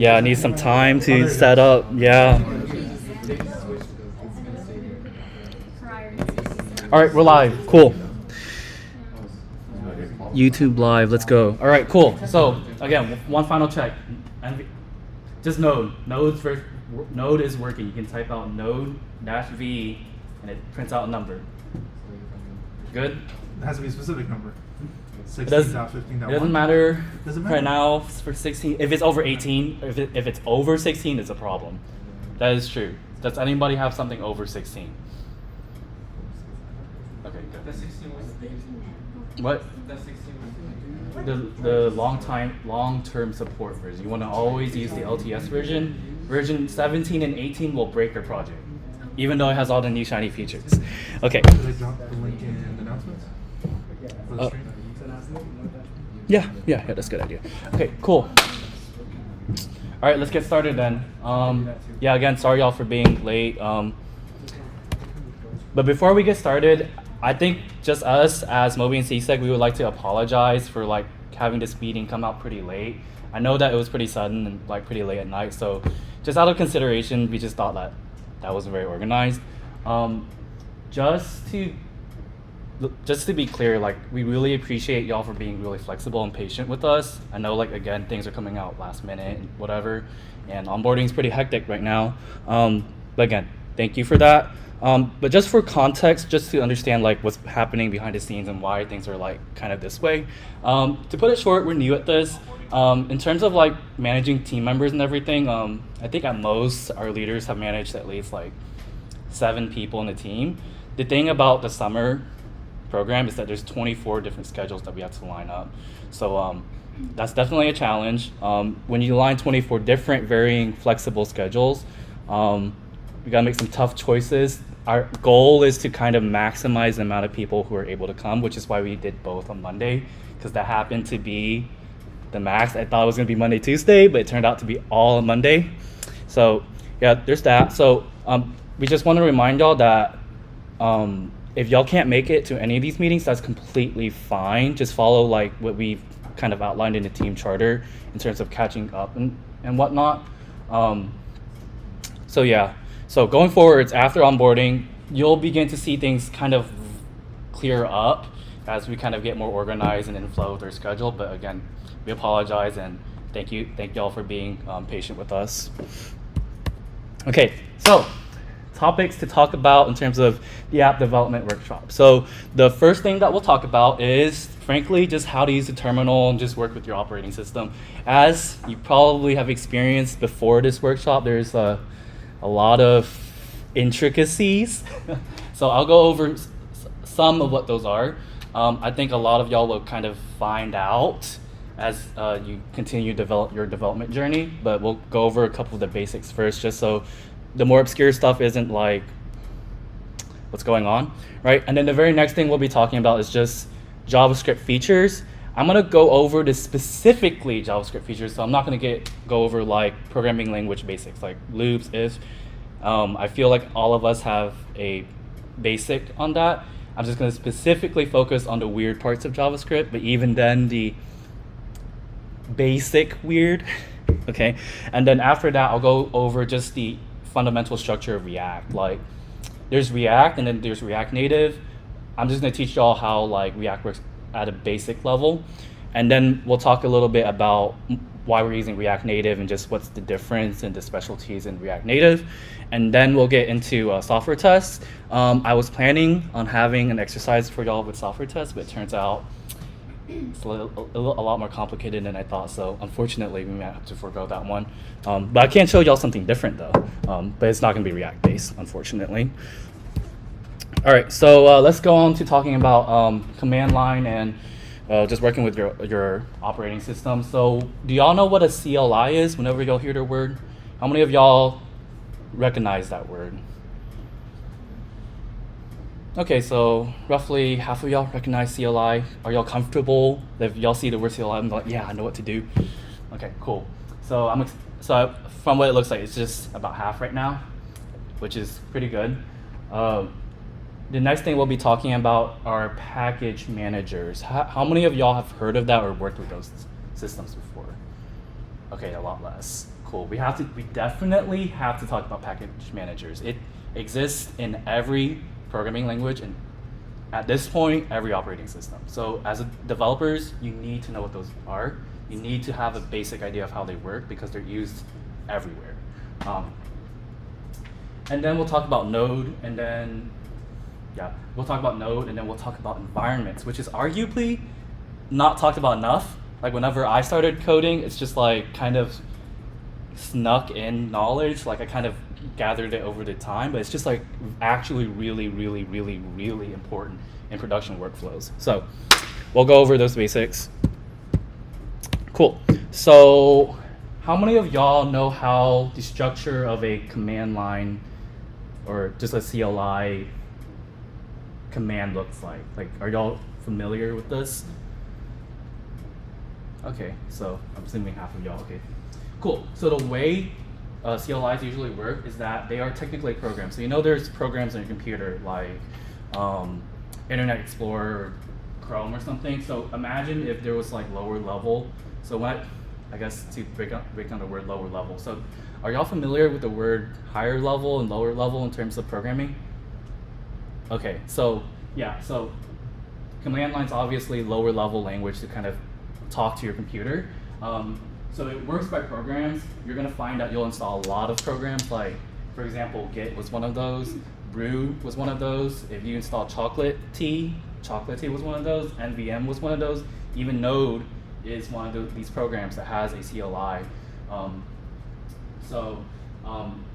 Yeah, I need some time to set up. Yeah. All right, we're live. Cool. YouTube live. Let's go. All right, cool. So again, one final check. Just Node. Node is working. You can type out node-v, and it prints out a number. Good. It has to be a specific number. It doesn't matter. Doesn't matter. Right now for 16. If it's over 18, if it's over 16, it's a problem. That is true. Does anybody have something over 16? Okay, good. The 16 was 18. What? The 16 was The long-term support version. You want to always use the LTS version. Version 17 and 18 will break your project, even though it has all the new shiny features. Okay. Should I drop the link in the announcements? For the stream? Yeah, that's a good idea. Okay, cool. All right, let's get started then. Yeah, again, sorry y'all for being late. But before we get started, I think just us as Moby and CSEC, we would like to apologize for like having this meeting come out pretty late. I know that it was pretty sudden and like pretty late at night, so just out of consideration, we just thought that that wasn't very organized. Just to be clear, like we really appreciate y'all for being really flexible and patient with us. I know, like again, things are coming out last minute and whatever, and onboarding is pretty hectic right now. But again, thank you for that. But just for context, just to understand like what's happening behind the scenes and why things are like kind of this way. To put it short, we're new at this. In terms of like managing team members and everything, I think at most our leaders have managed at least like 7 people in the team. The thing about the summer program is that there's 24 different schedules that we have to line up. So that's definitely a challenge. When you line 24 different varying flexible schedules, we gotta make some tough choices. Our goal is to kind of maximize the amount of people who are able to come, which is why we did both on Monday, because that happened to be the max. I thought it was gonna be Monday, Tuesday, but it turned out to be all on Monday. So yeah, there's that. So we just want to remind y'all that if y'all can't make it to any of these meetings, that's completely fine. Just follow like what we've kind of outlined in the team charter in terms of catching up and whatnot. So yeah, so going forwards after onboarding, you'll begin to see things kind of clear up as we kind of get more organized and in flow with our schedule. But again, we apologize and thank y'all for being patient with us. Okay, so topics to talk about in terms of the app development workshop. So the first thing that we'll talk about is, frankly, just how to use the terminal and just work with your operating system. As you probably have experienced before this workshop, there's a lot of intricacies. So I'll go over some of what those are. I think a lot of y'all will kind of find out as you continue to develop your development journey, but we'll go over a couple of the basics first, just so the more obscure stuff isn't like what's going on, right? And then the very next thing we'll be talking about is just JavaScript features. I'm gonna go over the specifically JavaScript features, so I'm not gonna go over like programming language basics like loops, if. I feel like all of us have a basic on that. I'm just gonna specifically focus on the weird parts of JavaScript, but even then the basic weird, okay? And then after that, I'll go over just the fundamental structure of React. Like there's React and then there's React Native. I'm just gonna teach y'all how like React works at a basic level. And then we'll talk a little bit about why we're using React Native and just what's the difference and the specialties in React Native. And then we'll get into software tests. I was planning on having an exercise for y'all with software tests, but it turns out it's a lot more complicated than I thought, so unfortunately we might have to forego that one. But I can show y'all something different though, but it's not going to be React based, unfortunately. All right, so let's go on to talking about command line and just working with your operating system. So do y'all know what a CLI is whenever y'all hear the word? How many of y'all recognize that word? Okay, so roughly half of y'all recognize CLI. Are y'all comfortable? If y'all see the word CLI, I'm like, yeah, I know what to do. Okay, cool. So from what it looks like, it's just about half right now, which is pretty good. The next thing we'll be talking about are package managers. How many of y'all have heard of that or worked with those systems before? Okay, a lot less. Cool. We definitely have to talk about package managers. It exists in every programming language and at this point, every operating system. So as developers, you need to know what those are. You need to have a basic idea of how they work because they're used everywhere. And then we'll talk about Node, and then we'll talk about Node, and then we'll talk about environments, which is arguably not talked about enough. Like whenever I started coding, it's just like kind of snuck in knowledge. Like I kind of gathered it over the time, but it's just like actually really, really, really, really important in production workflows. So we'll go over those basics. Cool. So how many of y'all know how the structure of a command line or just a CLI command looks like? Like, are y'all familiar with this? Okay, so I'm assuming half of y'all, okay. Cool, so the way CLIs usually work is that they are technically programs. So you know there's programs on your computer like Internet Explorer or Chrome or something. So imagine if there was like lower level. So I guess to break down the word lower level. So are y'all familiar with the word higher level and lower level in terms of programming? Okay, so yeah, so command line's obviously lower level language to kind of talk to your computer. So it works by programs. You're gonna find that you'll install a lot of programs, like for example, Git was one of those, Brew was one of those. If you install Chocolate Tea was one of those, NVM was one of those. Even Node is one of these programs that has a CLI.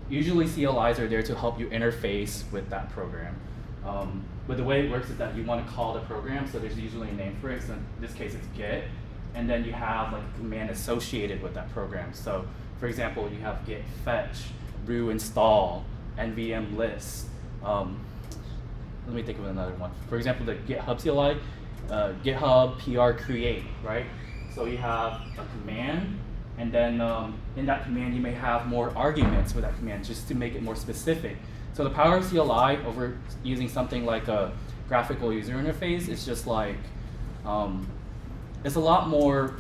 Usually CLIs are there to help you interface with that program. But the way it works is that you want to call the program, so there's usually a name for it. So in this case, it's Git. And then you have like a command associated with that program. So for example, you have git fetch, brew install, nvm list. Let me think of another one. For example, the GitHub CLI, GitHub PR create, right? So you have a command, and then in that command you may have more arguments for that command just to make it more specific. So the power of CLI over using something like a graphical user interface is just like, it's a lot more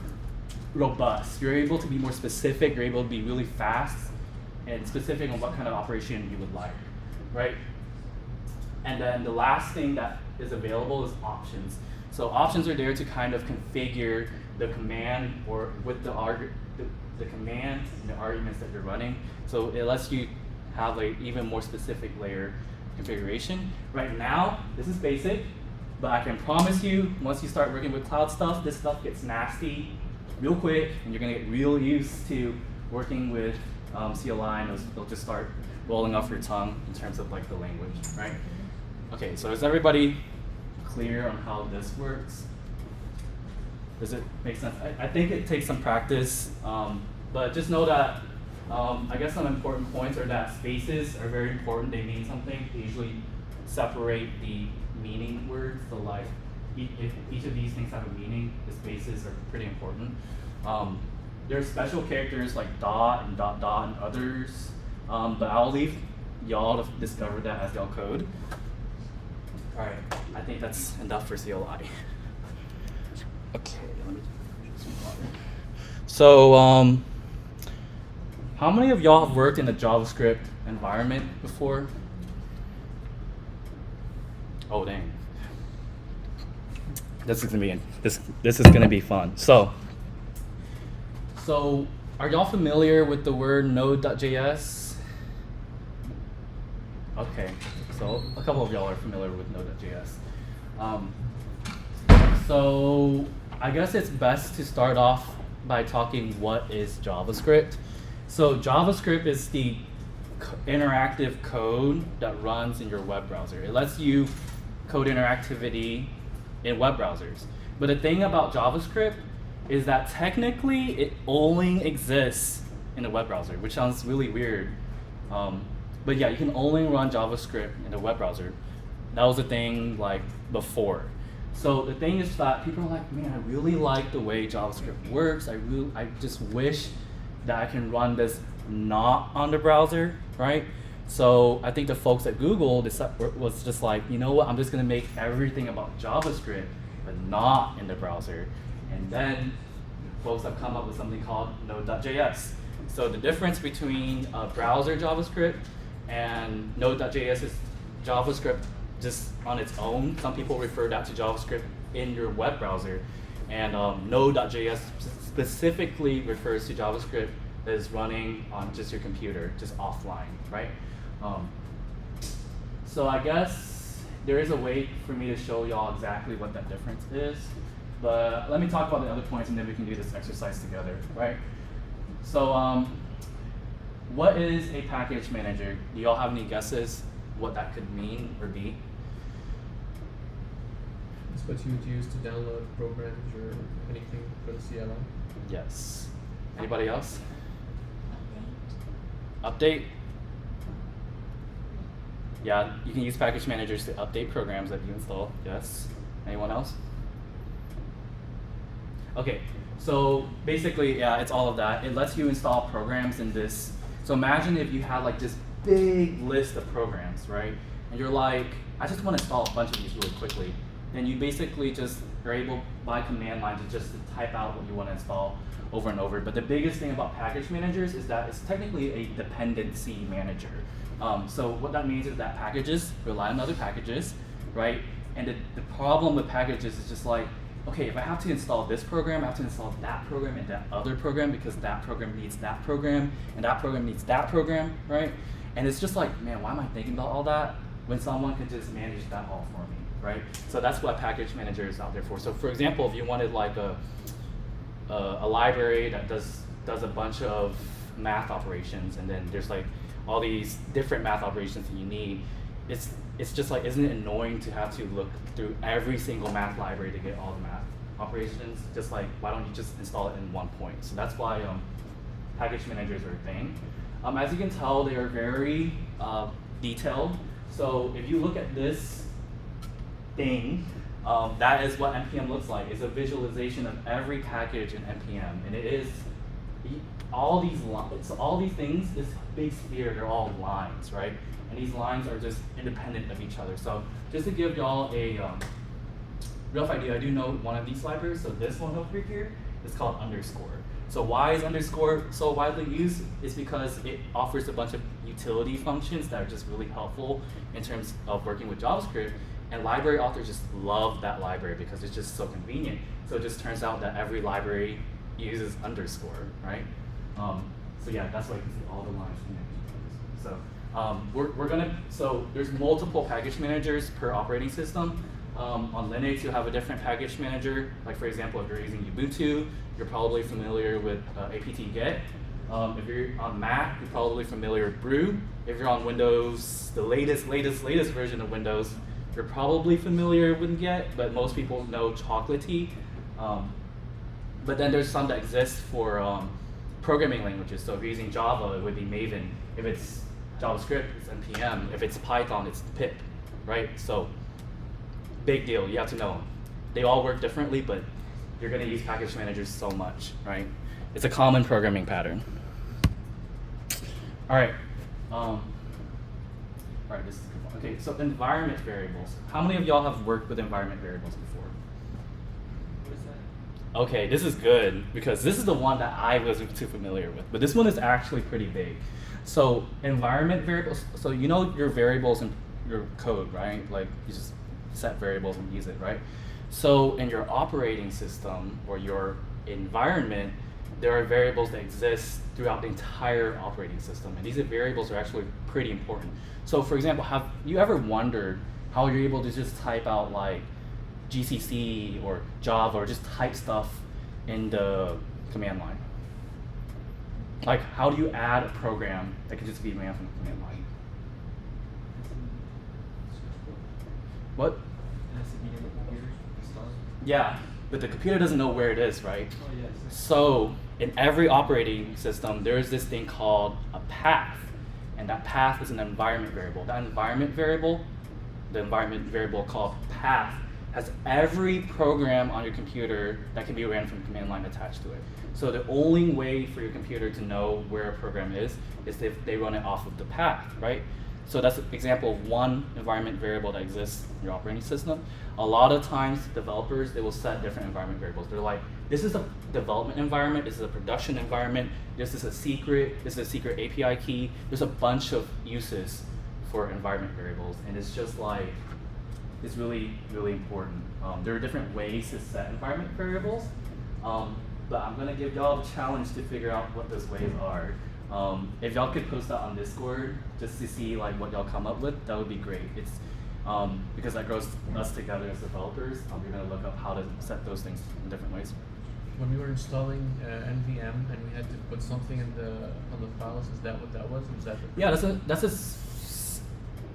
robust. You're able to be more specific, you're able to be really fast and specific on what kind of operation you would like, right? And then the last thing that is available is options. So options are there to kind of configure the command or with the command and the arguments that you're running. So it lets you have an even more specific layer configuration. Right now, this is basic. But I can promise you, once you start working with cloud stuff, this stuff gets nasty real quick, and you're gonna get real used to working with CLI, and they'll just start rolling off your tongue in terms of like the language, right? Okay, so is everybody clear on how this works? Does it make sense? I think it takes some practice, but just know that I guess some important points are that spaces are very important. They mean something. They usually separate the meaning words. So like if each of these things have a meaning, the spaces are pretty important. There are special characters like dot and dot dot and others, but I'll leave y'all to discover that as y'all code. All right, I think that's enough for CLI. Okay, let me drink some water. So how many of y'all have worked in a JavaScript environment before? Oh dang! This is gonna be fun. So are y'all familiar with the word Node.js? Okay, so a couple of y'all are familiar with Node.js. So I guess it's best to start off by talking what is JavaScript. So JavaScript is the interactive code that runs in your web browser. It lets you code interactivity in web browsers. But the thing about JavaScript is that technically it only exists in a web browser, which sounds really weird. But yeah, you can only run JavaScript in a web browser. That was the thing like before. So the thing is that people are like, man, I really like the way JavaScript works. I just wish that I can run this not on the browser, right? So I think the folks at Google was just like, you know what, I'm just gonna make everything about JavaScript, but not in the browser. And then folks have come up with something called Node.js. So the difference between browser JavaScript and Node.js's JavaScript just on its own, some people refer that to JavaScript in your web browser, and Node.js specifically refers to JavaScript that is running on just your computer, just offline, right? So I guess there is a way for me to show y'all exactly what that difference is, but let me talk about the other points and then we can do this exercise together, right? So what is a package manager? Do y'all have any guesses what that could mean or be? It's what you would use to download programs or anything for the CLI. Yes. Anybody else? Update? Yeah, you can use package managers to update programs that you install. Yes. Anyone else? Okay, so basically, yeah, it's all of that. It lets you install programs in this. So imagine if you had like this big list of programs, right? And you're like, I just want to install a bunch of these really quickly. Then you basically just are able by command line to just type out what you want to install over and over. But the biggest thing about package managers is that it's technically a dependency manager. So what that means is that packages rely on other packages, right? And the problem with packages is just like, okay, if I have to install this program, I have to install that program and that other program because that program needs that program and that program needs that program, right? And it's just like, man, why am I thinking about all that when someone can just manage that all for me, right? So that's what package manager is out there for. So for example, if you wanted like a library that does a bunch of math operations and then there's like all these different math operations that you need, it's just like, isn't it annoying to have to look through every single math library to get all the math operations? Just like, why don't you just install it in one point? So that's why package managers are a thing. As you can tell, they are very detailed. So if you look at this thing, that is what NPM looks like. It's a visualization of every package in NPM, and it is all these lines. So all these things, this big sphere, they're all lines, right? And these lines are just independent of each other. So just to give y'all a rough idea, I do know one of these libraries. So this one over here is called underscore. So why is underscore so widely used? It's because it offers a bunch of utility functions that are just really helpful in terms of working with JavaScript. And library authors just love that library because it's just so convenient. So it just turns out that every library uses underscore, right? So yeah, that's why you can see all the lines connected. So so there's multiple package managers per operating system. On Linux, you'll have a different package manager. Like for example, if you're using Ubuntu, you're probably familiar with apt-get. If you're on Mac, you're probably familiar with Brew. If you're on Windows, the latest version of Windows, you're probably familiar with Get, but most people know Chocolatey. But then there's some that exist for programming languages. So if you're using Java, it would be Maven. If it's JavaScript, it's NPM. If it's Python, it's pip, right? So big deal, you have to know them. They all work differently, but you're gonna use package managers so much, right? It's a common programming pattern. All right, this is good one. Okay, so environment variables. How many of y'all have worked with environment variables before? What is that? Okay, this is good because this is the one that I wasn't too familiar with, but this one is actually pretty big. So environment variables, so you know your variables in your code, right? Like you just set variables and use it, right? So in your operating system or your environment, there are variables that exist throughout the entire operating system. And these variables are actually pretty important. So for example, have you ever wondered how you're able to just type out like GCC or Java or just type stuff in the command line? Like how do you add a program that can just be ran from the command line? What? It has to be in the computer to start. Yeah, but the computer doesn't know where it is, right? Oh, yes. So in every operating system, there is this thing called a path. And that path is an environment variable. That environment variable, the environment variable called path, has every program on your computer that can be ran from command line attached to it. So the only way for your computer to know where a program is if they run it off of the path, right? So that's an example of one environment variable that exists in your operating system. A lot of times, developers, they will set different environment variables. They're like, this is a development environment, this is a production environment, this is a secret API key. There's a bunch of uses for environment variables, and it's just like, it's really, really important. There are different ways to set environment variables, but I'm gonna give y'all a challenge to figure out what those ways are. If y'all could post that on Discord just to see like what y'all come up with, that would be great. It's because that grows us together as developers. We're gonna look up how to set those things in different ways. When we were installing NVM and we had to put something on the files, is that what that was? Was that the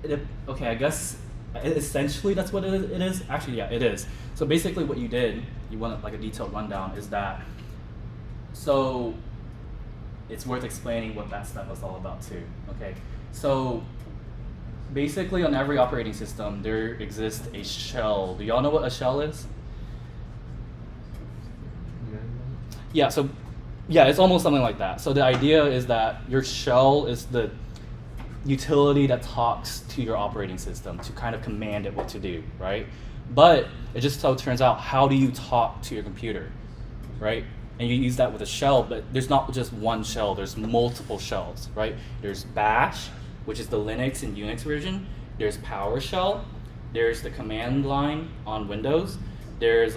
Yeah, okay, I guess essentially that's what it is. Actually, yeah, it is. So basically what you did, you want like a detailed rundown, is that, so it's worth explaining what that step was all about too, okay? So basically on every operating system, there exists a shell. Do y'all know what a shell is? Yeah, so yeah, it's almost something like that. So the idea is that your shell is the utility that talks to your operating system to kind of command it what to do, right? But it just so turns out, how do you talk to your computer, right? And you use that with a shell, but there's not just one shell, there's multiple shells, right? There's Bash, which is the Linux and Unix version. There's PowerShell. There's the command line on Windows. There's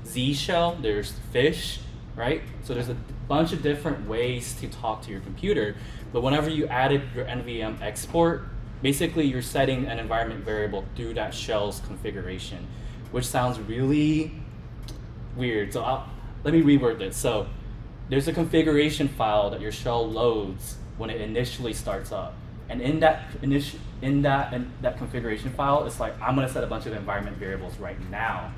Z shell, there's Fish, right? So there's a bunch of different ways to talk to your computer, but whenever you added your NVM export, basically you're setting an environment variable through that shell's configuration, which sounds really weird. So let me reword this. So there's a configuration file that your shell loads when it initially starts up. And in that configuration file, it's like, I'm gonna set a bunch of environment variables right now.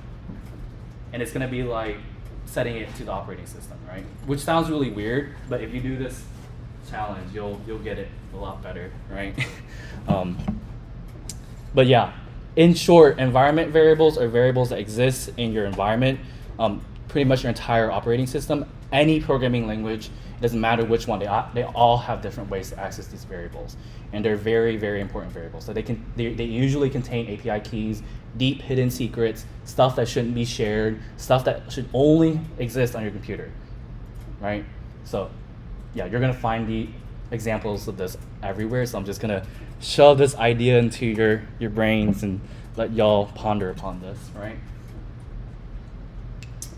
And it's gonna be like setting it to the operating system, right? Which sounds really weird, but if you do this challenge, you'll get it a lot better, right? But yeah, in short, environment variables are variables that exist in your environment, pretty much your entire operating system. Any programming language, it doesn't matter which one, they all have different ways to access these variables, and they're very, very important variables. So they usually contain API keys, deep hidden secrets, stuff that shouldn't be shared, stuff that should only exist on your computer, right? So yeah, you're gonna find the examples of this everywhere, so I'm just gonna shove this idea into your brains and let y'all ponder upon this, right?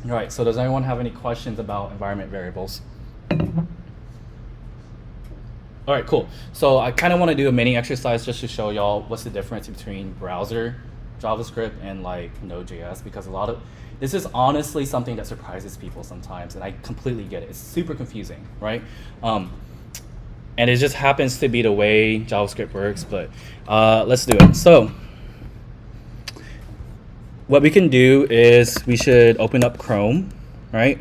All right, so does anyone have any questions about environment variables? All right, cool. So I kind of want to do a mini exercise just to show y'all what's the difference between browser JavaScript and like Node.js, because this is honestly something that surprises people sometimes, and I completely get it. It's super confusing, right? And it just happens to be the way JavaScript works, but let's do it. So what we can do is we should open up Chrome, right?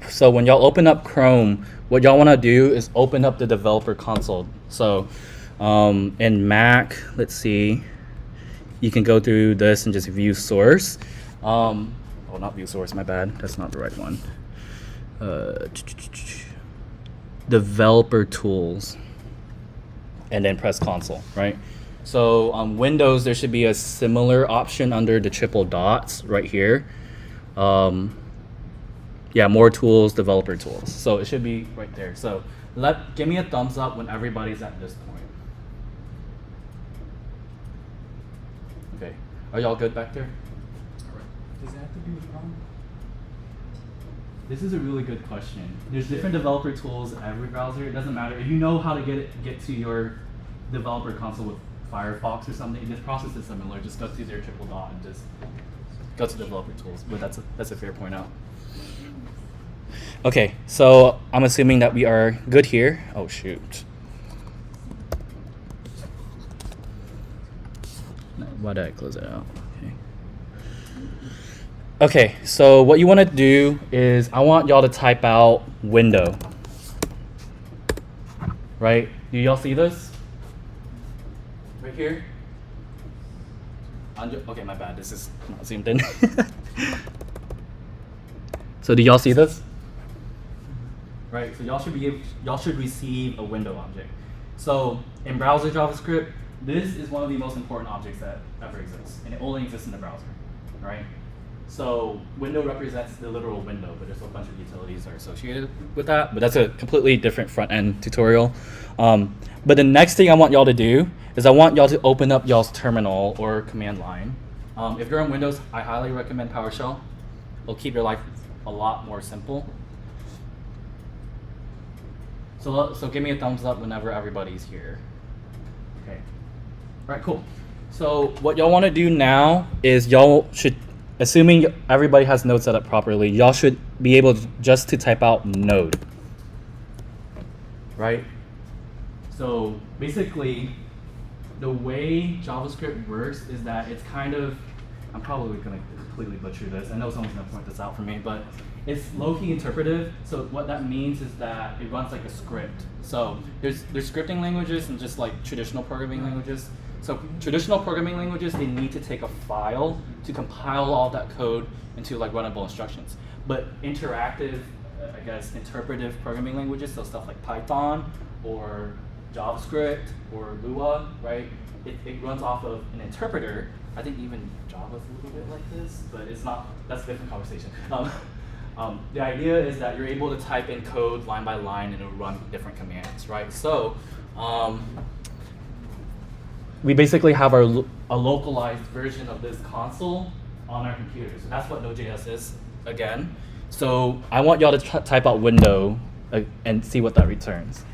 So when y'all open up Chrome, what y'all want to do is open up the developer console. So in Mac, let's see, you can go through this and just view source. Oh, not view source, my bad. That's not the right one. Developer tools, and then press console, right? So on Windows, there should be a similar option under the triple dots right here. Yeah, more tools, developer tools. So it should be right there. So give me a thumbs up when everybody's at this point. Okay, are y'all good back there? Does it have to be with Chrome? This is a really good question. There's different developer tools in every browser. It doesn't matter. If you know how to get to your developer console with Firefox or something, this process is similar. Just go through their triple dot and just go to developer tools. But that's a fair point out. Okay, so I'm assuming that we are good here. Oh shoot. Why did I close it out? Okay, so what you want to do is I want y'all to type out window. Right? Do y'all see this? Right here? Okay, my bad. This is not zoomed in. So do y'all see this? Right. So y'all should receive a window object. So in browser JavaScript, this is one of the most important objects that ever exists, and it only exists in the browser, right? So window represents the literal window, but there's a bunch of utilities that are associated with that. But that's a completely different front end tutorial. But the next thing I want y'all to do is I want y'all to open up y'all's terminal or command line. If you're on Windows, I highly recommend PowerShell. It'll keep your life a lot more simple. So give me a thumbs up whenever everybody's here. Okay. All right, cool. So what y'all want to do now is y'all should, assuming everybody has Node set up properly, y'all should be able to just to type out Node, right? So basically, the way JavaScript works is that it's kind of, I'm probably going to completely butcher this. I know someone's going to point this out for me, but it's low-key interpretive. So what that means is that it runs like a script. So there's scripting languages and just like traditional programming languages. So traditional programming languages, they need to take a file to compile all that code into like runnable instructions. But interactive, I guess, interpretive programming languages, so stuff like Python or JavaScript or Lua, right? It runs off of an interpreter. I think even Java's a little bit like this, but it's not, that's a different conversation. The idea is that you're able to type in code line by line and it'll run different commands, right? So we basically have a localized version of this console on our computers. So that's what Node.js is, again. So I want y'all to type out window and see what that returns.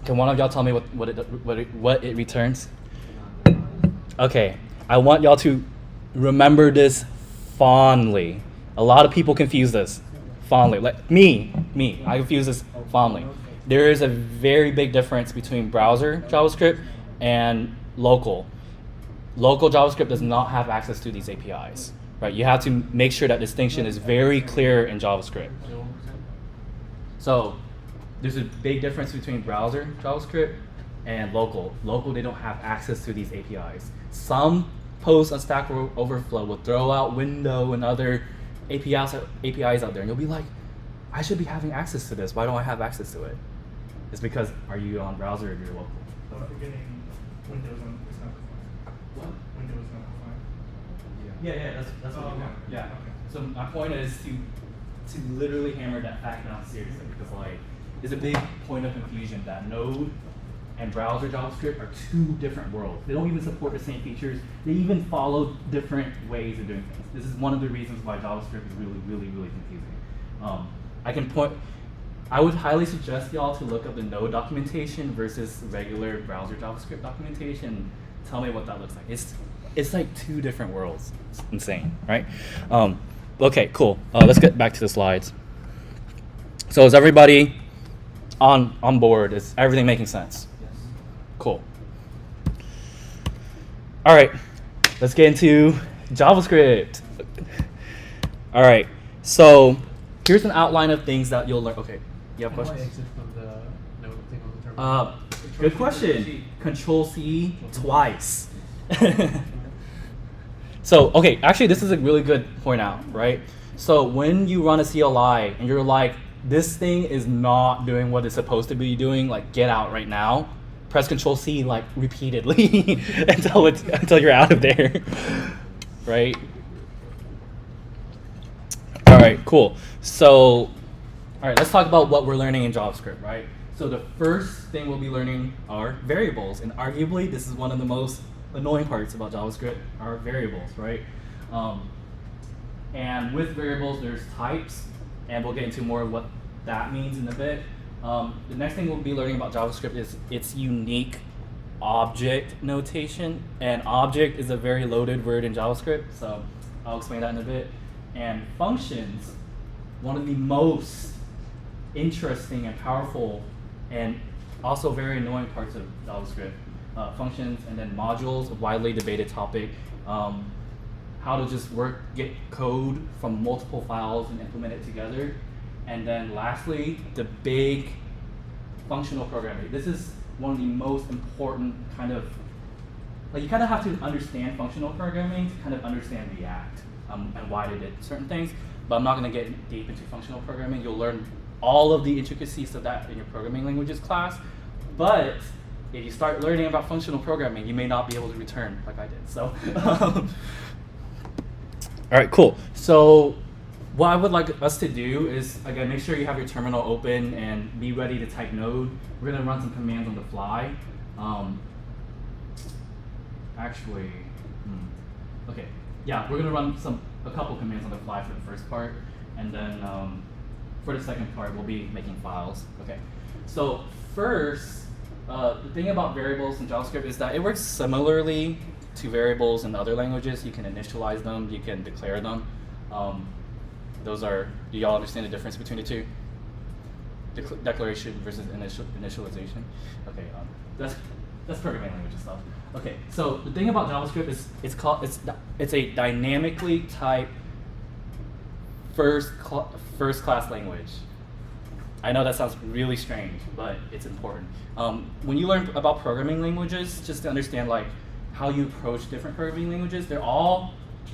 Can one of y'all tell me what it returns? Okay, I want y'all to remember this fondly. A lot of people confuse this fondly. Like me, I confuse this fondly. There is a very big difference between browser JavaScript and local. Local JavaScript does not have access to these APIs, right? You have to make sure that distinction is very clear in JavaScript. So there's a big difference between browser JavaScript and local. Local, they don't have access to these APIs. Some posts on Stack Overflow will throw out window and other APIs out there, and you'll be like, I should be having access to this. Why don't I have access to it? It's because, are you on browser or you're local? Don't forget Windows is not defined. What? Windows is not defined. Yeah, that's what you want. Yeah. Okay. So my point is to literally hammer that fact down seriously, because like, it's a big point of confusion that Node and browser JavaScript are two different worlds. They don't even support the same features. They even follow different ways of doing things. This is one of the reasons why JavaScript is really, really, really confusing. I would highly suggest y'all to look up the Node documentation versus regular browser JavaScript documentation. Tell me what that looks like. It's like two different worlds. It's insane, right? Okay, cool. Let's get back to the slides. So is everybody on board? Is everything making sense? Yes. Cool. All right, let's get into JavaScript. All right, so here's an outline of things that you'll learn. Okay, you have How do I questions? exit from the node thing on the terminal? Good question. Control-C twice. So, okay, actually this is a really good point out, right? So when you run a CLI and you're like, this thing is not doing what it's supposed to be doing, like get out right now, press Control-C like repeatedly until you're out of there, right? All right, cool. So, all right, let's talk about what we're learning in JavaScript, right? So the first thing we'll be learning are variables, and arguably this is one of the most annoying parts about JavaScript are variables, right? And with variables, there's types, and we'll get into more of what that means in a bit. The next thing we'll be learning about JavaScript is its unique object notation, and object is a very loaded word in JavaScript, so I'll explain that in a bit. And functions, one of the most interesting and powerful and also very annoying parts of JavaScript. Functions, and then modules, a widely debated topic. How to just get code from multiple files and implement it together. And then lastly, the big functional programming. This is one of the most important kind of, like you kind of have to understand functional programming to kind of understand React and why they did certain things. but I'm not going to get deep into functional programming. You'll learn all of the intricacies of that in your programming languages class. But if you start learning about functional programming, you may not be able to return like I did. So, all right, cool. So what I would like us to do is, again, make sure you have your terminal open and be ready to type node. We're going to run some commands on the fly. Okay, yeah, we're going to run a couple commands on the fly for the first part, and then for the second part, we'll be making files. Okay, so first, the thing about variables in JavaScript is that it works similarly to variables in other languages. You can initialize them, you can declare them. Do y'all understand the difference between the two? Declaration versus initialization. Okay, that's programming language stuff. Okay, so the thing about JavaScript is it's a dynamically typed first class language. I know that sounds really strange, but it's important. When you learn about programming languages, just to understand like how you approach different programming languages, they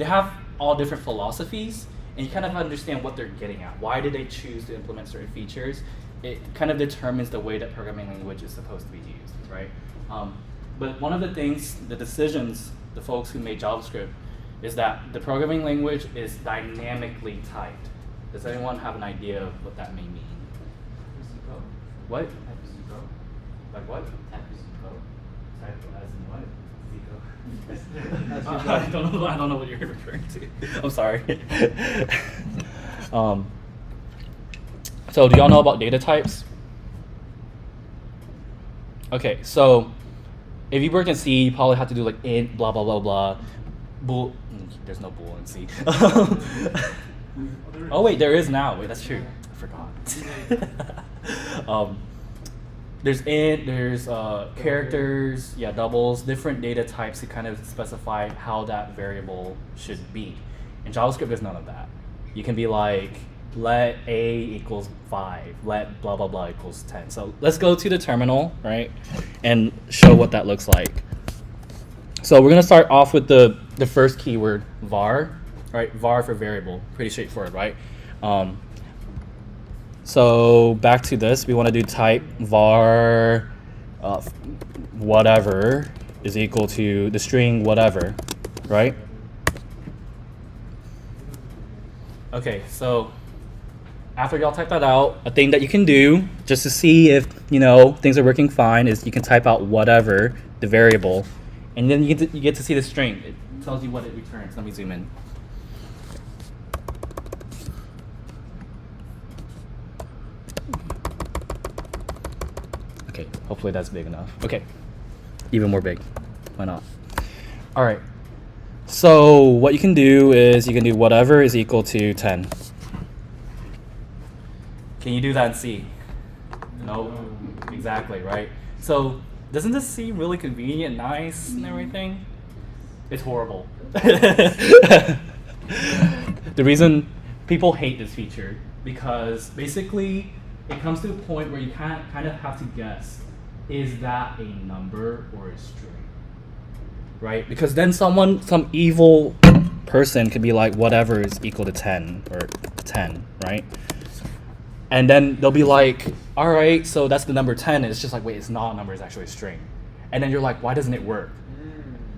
have all different philosophies, and you kind of understand what they're getting at. Why did they choose to implement certain features? It kind of determines the way that programming language is supposed to be used, right? But one of the things, the decisions, the folks who made JavaScript, is that the programming language is dynamically typed. Does anyone have an idea of what that may mean? What? Like what? Type as in what? I don't know what you're referring to. I'm sorry. So do y'all know about data types? Okay, so if you work in C, you probably have to do like int, blah, blah, blah, blah. Bool. There's no bool in C. Oh wait, there is now. Wait, that's true. I forgot. There's int, there's characters, doubles, different data types to kind of specify how that variable should be. In JavaScript, there's none of that. You can be like, let a equals 5, let blah, blah, blah equals 10. So let's go to the terminal, right, and show what that looks like. So we're going to start off with the first keyword, var, right? Var for variable, pretty straightforward, right? So back to this, we want to do type var whatever is equal to the string whatever, right? Okay, so after y'all type that out, a thing that you can do just to see if things are working fine is you can type out whatever, the variable, and then you get to see the string. It tells you what it returns. Let me zoom in. Okay, hopefully that's big enough. Okay, even more big. Why not? All right. So what you can do is you can do whatever is equal to 10. Can you do that in C? No. Exactly, right? So doesn't this seem really convenient, nice, and everything? It's horrible. The reason people hate this feature because basically it comes to a point where you kind of have to guess, is that a number or a string? Right? Because then some evil person could be like, whatever is equal to 10 or 10, right? And then they'll be like, all right, so that's the number 10. And it's just like, wait, it's not a number, it's actually a string. And then you're like, why doesn't it work?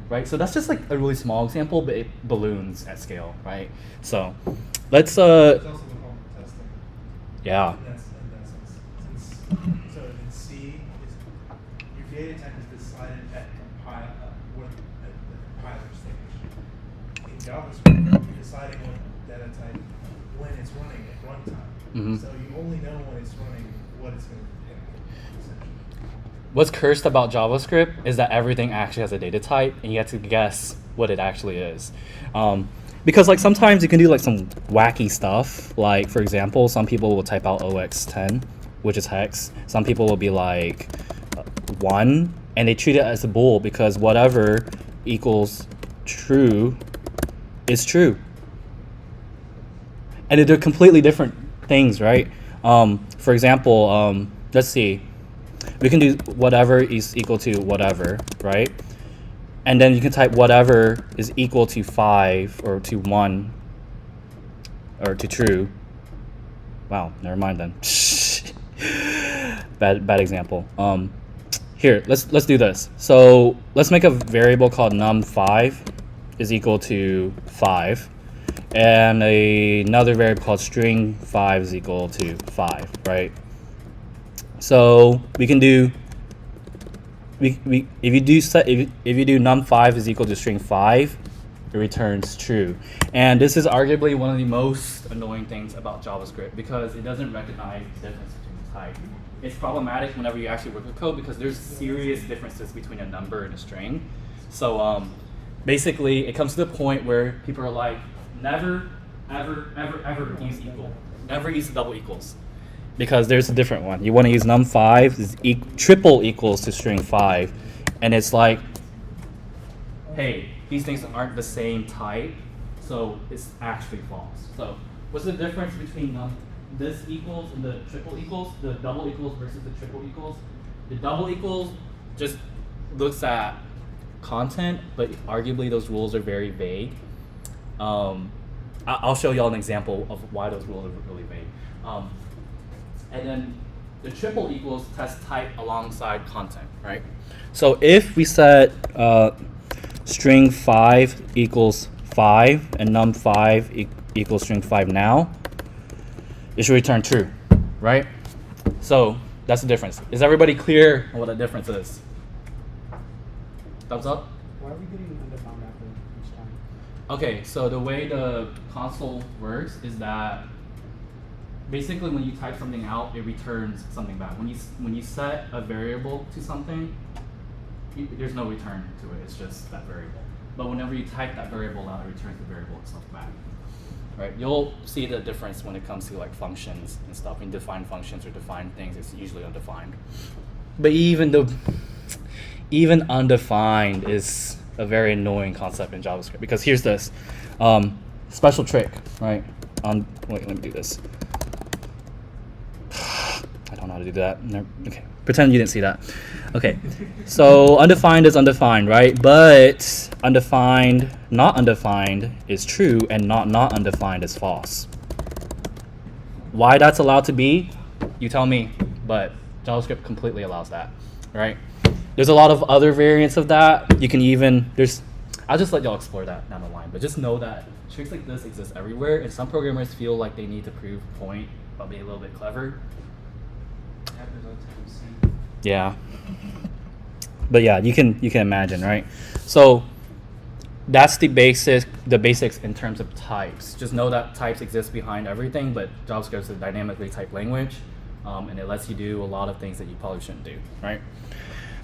Right? So that's just like a really small example, but it balloons at scale, right? So let's It's also the problem with testing. yeah. In that sense. So in C, your data type is decided at the compiler stage. In JavaScript, you're deciding what data type when it's running at runtime. Mhm. So you only know when it's running what it's going to pick, essentially. What's cursed about JavaScript is that everything actually has a data type, and you have to guess what it actually is. Because like sometimes you can do like some wacky stuff. Like for example, some people will type out OX10, which is hex. Some people will be like 1, and they treat it as a bool because whatever equals true is true. And they're completely different things, right? For example, let's see. We can do whatever is equal to whatever, right? And then you can type whatever is equal to 5 or to 1. or to true. Wow, never mind then. bad example. Here, let's do this. So let's make a variable called num5 is equal to 5, and another variable called string5 is equal to 5, right? So we can do if you do num5 is equal to string5, it returns true. And this is arguably one of the most annoying things about JavaScript because it doesn't recognize the difference between the type. It's problematic whenever you actually work with code because there's serious differences between a number and a string. So basically, it comes to the point where people are like, never, ever use equal. Never use double equals. Because there's a different one. You want to use num5 is triple equals to string5. And it's like, hey, these things aren't the same type, so it's actually false. So what's the difference between this equals and the triple equals, the double equals versus the triple equals? The double equals just looks at content, but arguably those rules are very vague. I'll show y'all an example of why those rules are really vague. And then the triple equals test type alongside content, right? So if we set string5 equals 5 and num5 equals string5 now, it should return true, right? So that's the difference. Is everybody clear on what that difference is? Thumbs up? Why are we getting undefined after each time? Okay, so the way the console works is that basically when you type something out, it returns something back. When you set a variable to something, there's no return to it. It's just that variable. But whenever you type that variable out, it returns the variable itself back. Right? You'll see the difference when it comes to like functions and stuff. When you define functions or define things, it's usually undefined. But even undefined is a very annoying concept in JavaScript because here's this special trick, right? Wait, let me do this. I don't know how to do that. Okay, pretend you didn't see that. Okay, so undefined is undefined, right? But undefined, not undefined is true, and not undefined is false. Why that's allowed to be, you tell me, but JavaScript completely allows that, right? There's a lot of other variants of that. You can even, I'll just let y'all explore that down the line, but just know that tricks like this exist everywhere, and some programmers feel like they need to prove a point by being a little bit clever. Happens all the time. See. Yeah. But yeah, you can imagine, right? So that's the basics in terms of types. Just know that types exist behind everything, but JavaScript is a dynamically typed language, and it lets you do a lot of things that you probably shouldn't do, right?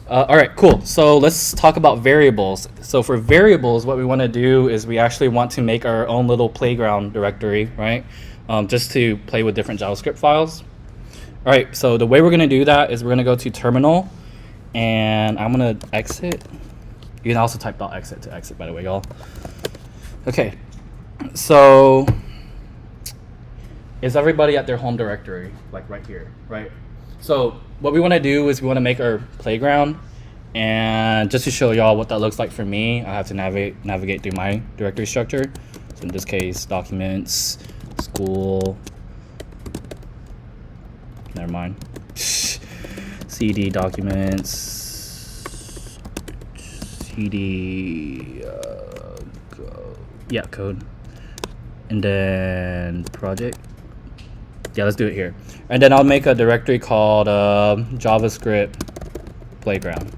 All right, cool. So let's talk about variables. So for variables, what we want to do is we actually want to make our own little playground directory, right? Just to play with different JavaScript files. All right, so the way we're going to do that is we're going to go to terminal, and I'm going to exit. You can also type .exit to exit, by the way, y'all. Okay, so is everybody at their home directory, like right here, right? So what we want to do is we want to make our playground, and just to show y'all what that looks like for me, I have to navigate through my directory structure. So in this case, documents, school, never mind, cd documents, cd code, and then project. Yeah, let's do it here. And then I'll make a directory called JavaScript Playground.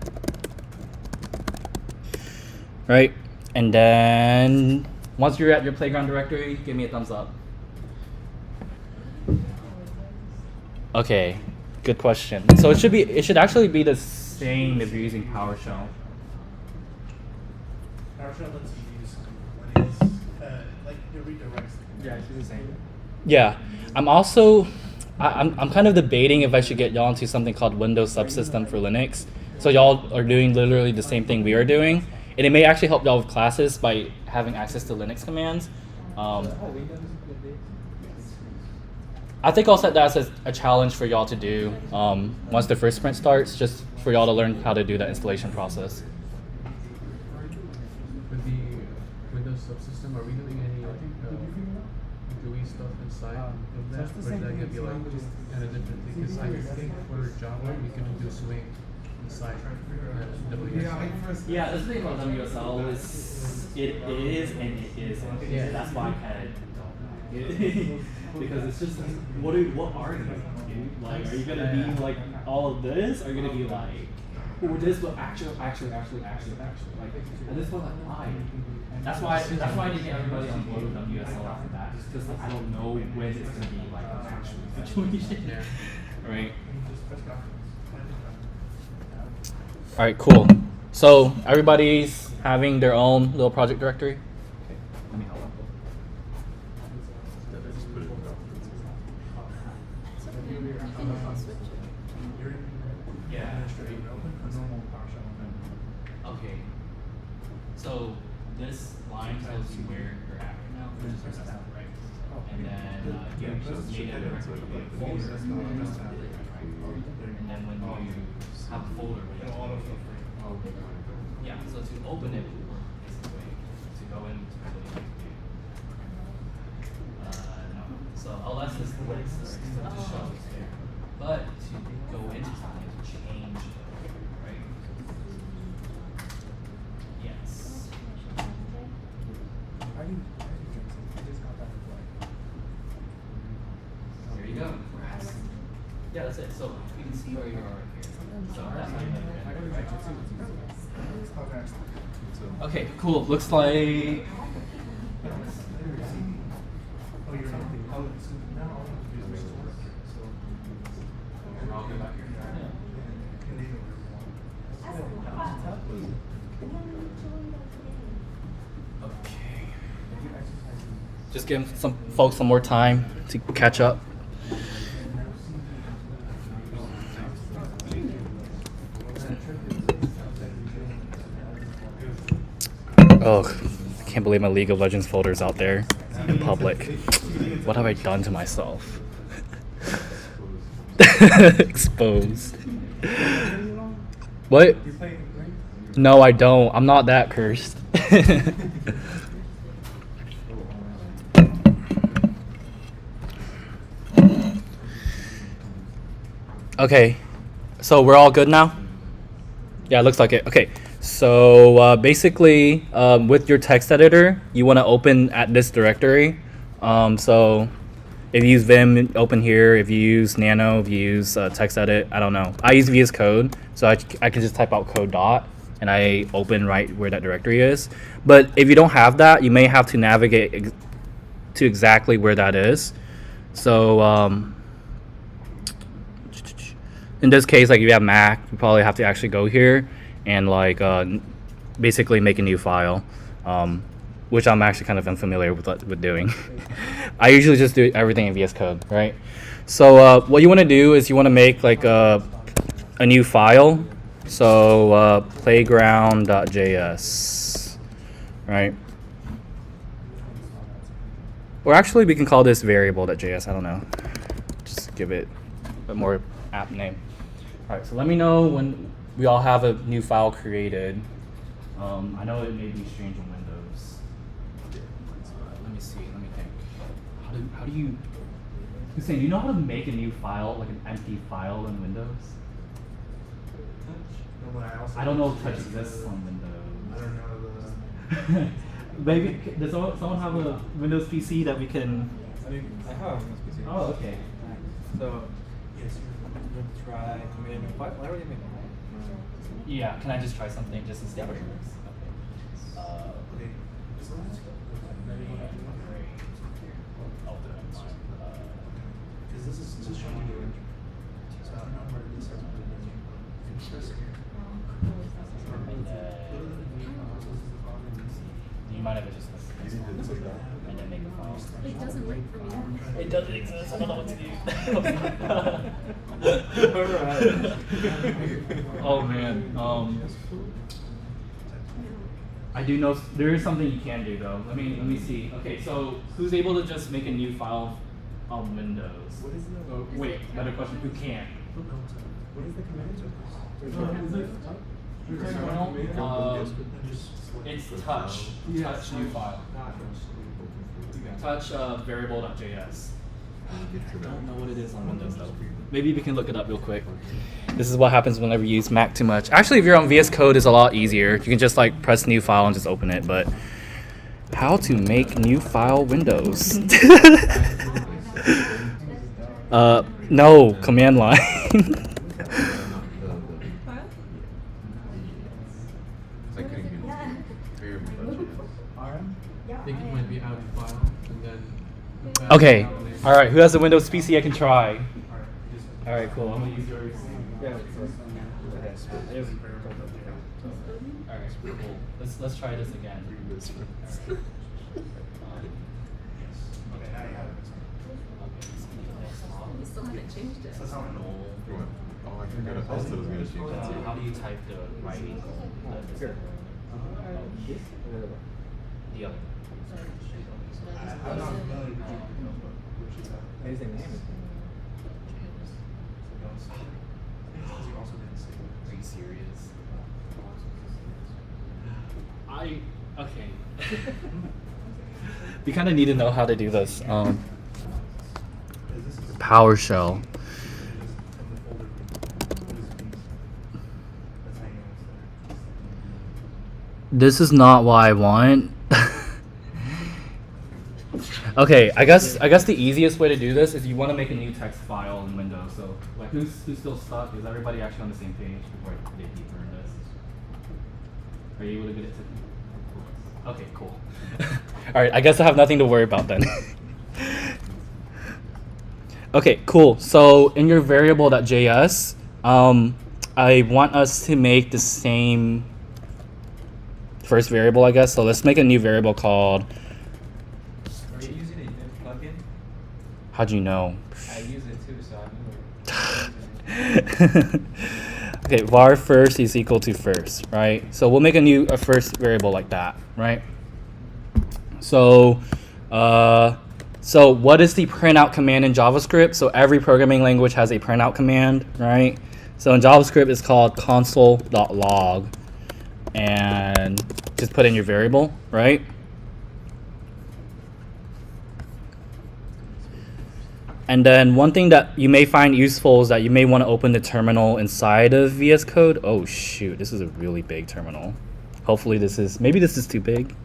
Right? And then once you're at your playground directory, give me a thumbs up. Okay, good question. So it should actually be the same if you're using PowerShell. PowerShell lets you use Linux, like it redirects. Yeah, it's the same. Yeah, I'm kind of debating if I should get y'all into something called Windows Subsystem for Linux. So y'all are doing literally the same thing we are doing, and it may actually help y'all with classes by having access to Linux commands. I think I'll set that as a challenge for y'all to do once the first sprint starts, just for y'all to learn how to do that installation process. With the Windows subsystem, are we doing any GUI stuff side So of that, it's the or is same that thing, gonna be it's like not just just- kind of differently? Because I think for Java we can do swing on the side. WS. Yeah, that's the thing about WSL is it is and it isn't. Yeah. That's why I kind of don't know. Because it's just what are you, dude? Like, are you gonna be like all of this? Or are you gonna be like, or this, but actually, like at this point, like why? That's why I didn't get everybody on board with WSL after that, just because like, I don't know when it's gonna be like an actual situation. Yeah. Right. All right, cool. So everybody's having their own little project directory. Okay, let me help. Yeah. Okay. So this line tells you where you're at right now, which is your desktop, right? And then you just made a directory with a folder, and then when you have a folder, yeah. So to open it is the way to go into what you need to do. No. So ls is the way so it just shows it's there. But to go into something to change it, right? Yes. There you go. Yeah, that's it. So you can see where you are right here. So that's how you make it, right? Okay, cool. Looks like. I'll go back here. Okay. Just give some folks some more time to catch up. Oh, I can't believe my League of Legends folder's out there in public. What have I done to myself? Exposed. What? No, I don't. I'm not that cursed. Okay, so we're all good now? Yeah, it looks like it. Okay, so basically, with your text editor, you want to open at this directory. So if you use Vim, open here. If you use Nano, if you use TextEdit, I don't know. I use VS Code, so I can just type out code dot, and I open right where that directory is. But if you don't have that, you may have to navigate to exactly where that is. So in this case, like if you have Mac, you probably have to actually go here and like basically make a new file, which I'm actually kind of unfamiliar with doing. I usually just do everything in VS Code, right? So what you want to do is you want to make like a new file. So playground.js, right? Or actually, we can call this variable.js. I don't know. Just give it a more apt name. All right, so let me know when we all have a new file created. I know it may be strange on Windows. Let me see. Let me think. How do you? Hussein, do you know how to make a new file, like an empty file in Windows? I don't know if touch exists on Windows. I don't know the. Maybe does someone have a Windows PC that we can? I mean, I have a PC. Oh, okay. So, Yes. you try to make a file. Why would you make a file? Yeah. Can I just try something just to see how it works? Okay. Okay. So let's go. Because this is just showing you. So I don't know where this has been. It's just here. Do you mind if I just and then make a file? It doesn't work for me. It doesn't exist. I don't know what to do. Oh man. I do know there is something you can do though. Let me see. Okay, so who's able to just make a new file on Windows? What is the? Oh, wait, better question. Who can't? What is the command? It's touch new file. Touch variable.js. I don't know what it is on Windows though. Maybe we can look it up real quick. This is what happens whenever you use Mac too much. Actually, if you're on VS Code, it's a lot easier. You can just like press new file and just open it. But how to make new file Windows? No, command line. I think it might be out of file and then. Okay. All right. Who has a Windows PC I can try? All right. Cool. I'm gonna use yours. Yeah. All right. Cool. Let's try this again. Okay, now you have it. You still haven't changed it. That's how I know. Oh, I forgot. I also was gonna change that too. How do you type the writing? Here. The other. I'm not familiar with which is that. Amazing name. You also didn't say it. Are you serious? Okay. We kind of need to know how to do this. PowerShell. This is not what I want. Okay, I guess the easiest way to do this is you want to make a new text file in Windows. So like who's still stuck? Is everybody actually on the same page before I dig deeper in this? Are you able to get it to? Okay, cool. All right, I guess I have nothing to worry about then. Okay, cool. So in your variable.js, I want us to make the same first variable, I guess. So let's make a new variable called. Are you using a Vim plugin? How'd you know? I use it too, so I knew it. Okay, var first is equal to first, right? So we'll make a first variable like that, right? So, so what is the printout command in JavaScript? So every programming language has a printout command, right? So in JavaScript, it's called console.log, and just put in your variable, right? And then one thing that you may find useful is that you may want to open the terminal inside of VS Code. Oh shoot, this is a really big terminal. Hopefully maybe this is too big.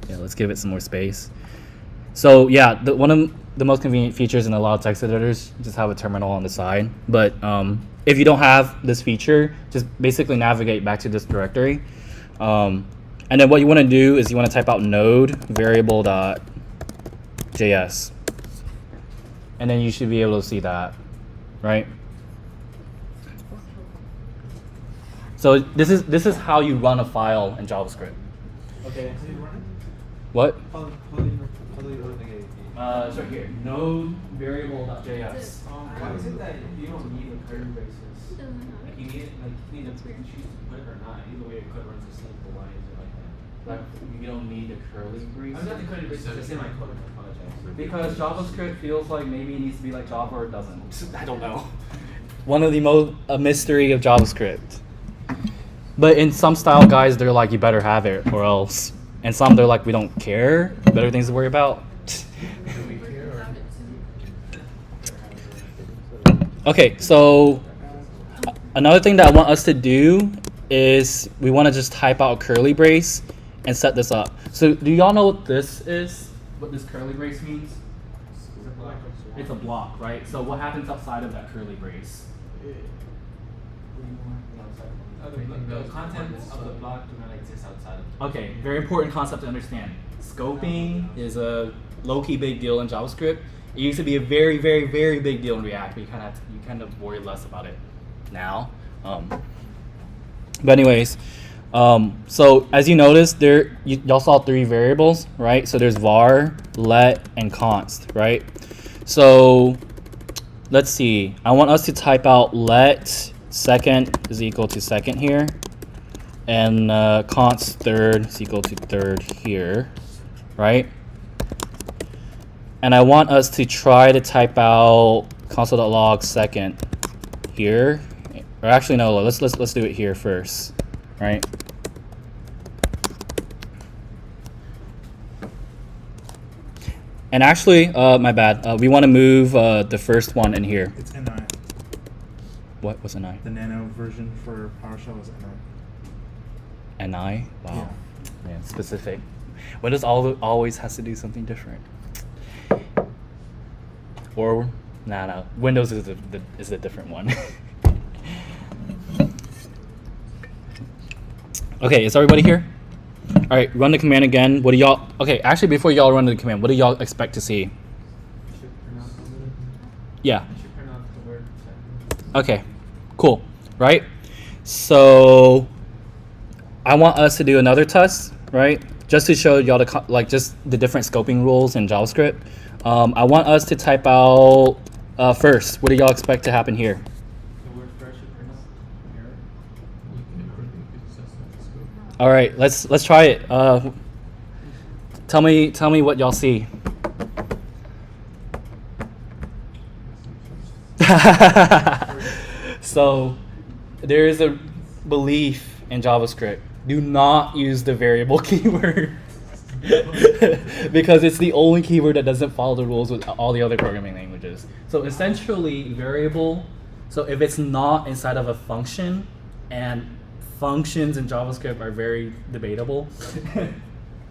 Yeah, let's give it some more space. So yeah, one of the most convenient features in a lot of text editors, just have a terminal on the side. But if you don't have this feature, just basically navigate back to this directory. And then what you want to do is you want to type out node variable.js. And then you should be able to see that, right? So this is how you run a file in JavaScript. Okay. What? How do you run the game? It's right here. Node variable.js. Why is it that you don't need the curly braces? He doesn't have Like it. you need it, like you need to choose to put it or not. Either way, it could run the simple lines or like that. Like you don't need the curly braces. I'm not the curly braces. Just in my code. I apologize. Because JavaScript feels like maybe it needs to be like Java or it doesn't. I don't know. One of the most a mystery of JavaScript. But in some style guides, they're like you better have it or else. And some they're like we don't care. Better things to worry about. Okay, so another thing that I want us to do is we want to just type out a curly brace and set this up. So do y'all know what this is? What this curly brace means? It's a block, right? So what happens outside of that curly brace? The contents of the block do not exist outside of Okay, very important concept to understand. Scoping is a low-key big deal in JavaScript. It used to be a very, very, very big deal in React, but you kind of worry less about it now. But anyways, so as you notice, y'all saw 3 variables, right? So there's var, let, and const, right? So let's see. I want us to type out let second is equal to second here, and const third is equal to third here, right? And I want us to try to type out console.log second here, or actually no, let's do it here first, right? And actually, my bad. We want to move the first one in here. It's NI. What was NI? The nano version for PowerShell is NI. NI? Wow. Yeah. Man, specific. Windows always has to do something different. Or, no. Windows is a different one. Okay, is everybody here? All right, run the command again. What do y'all? Okay, actually, before y'all run the command, what do y'all expect to see? Should pronounce the Yeah. should pronounce the word. Okay. Cool. Right. So, I want us to do another test, right? Just to show y'all just the different scoping rules in JavaScript. I want us to type out first. What do y'all expect to happen here? The word first should pronounce error. You could just set the scope. All right, let's try it. Tell me what y'all see. So there is a belief in JavaScript. Do not use the variable keyword because it's the only keyword that doesn't follow the rules with all the other programming languages. So essentially, variable. So if it's not inside of a function, and functions in JavaScript are very debatable.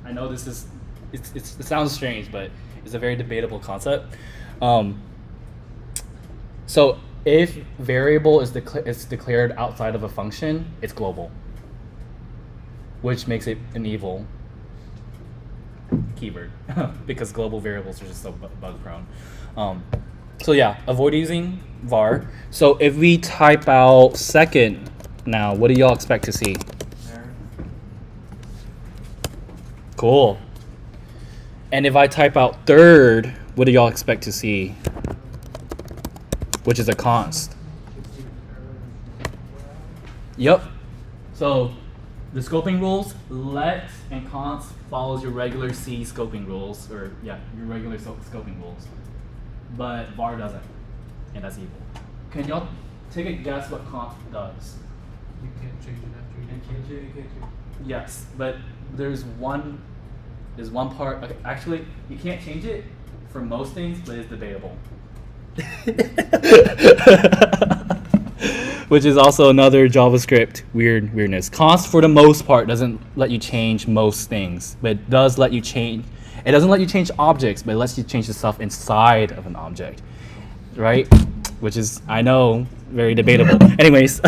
I know this is it sounds strange, but it's a very debatable concept. So if variable is declared outside of a function, it's global, which makes it an evil keyword because global variables are just so bug prone. So yeah, avoid using var. So if we type out second now, what do y'all expect to see? Cool. And if I type out third, what do y'all expect to see? Which is a const. Yep. So the scoping rules, let and const follows your regular C scoping rules, or yeah, your regular scoping rules. But var doesn't, and that's evil. Can y'all take a guess what const does? You can't change it after you change it. Yes, but there's one part. Okay, actually, you can't change it for most things, but it's debatable. Which is also another JavaScript weirdness. Const for the most part doesn't let you change most things, but it does let you change. It doesn't let you change objects, but it lets you change the stuff inside of an object, right? Which is, I know, very debatable. Anyways,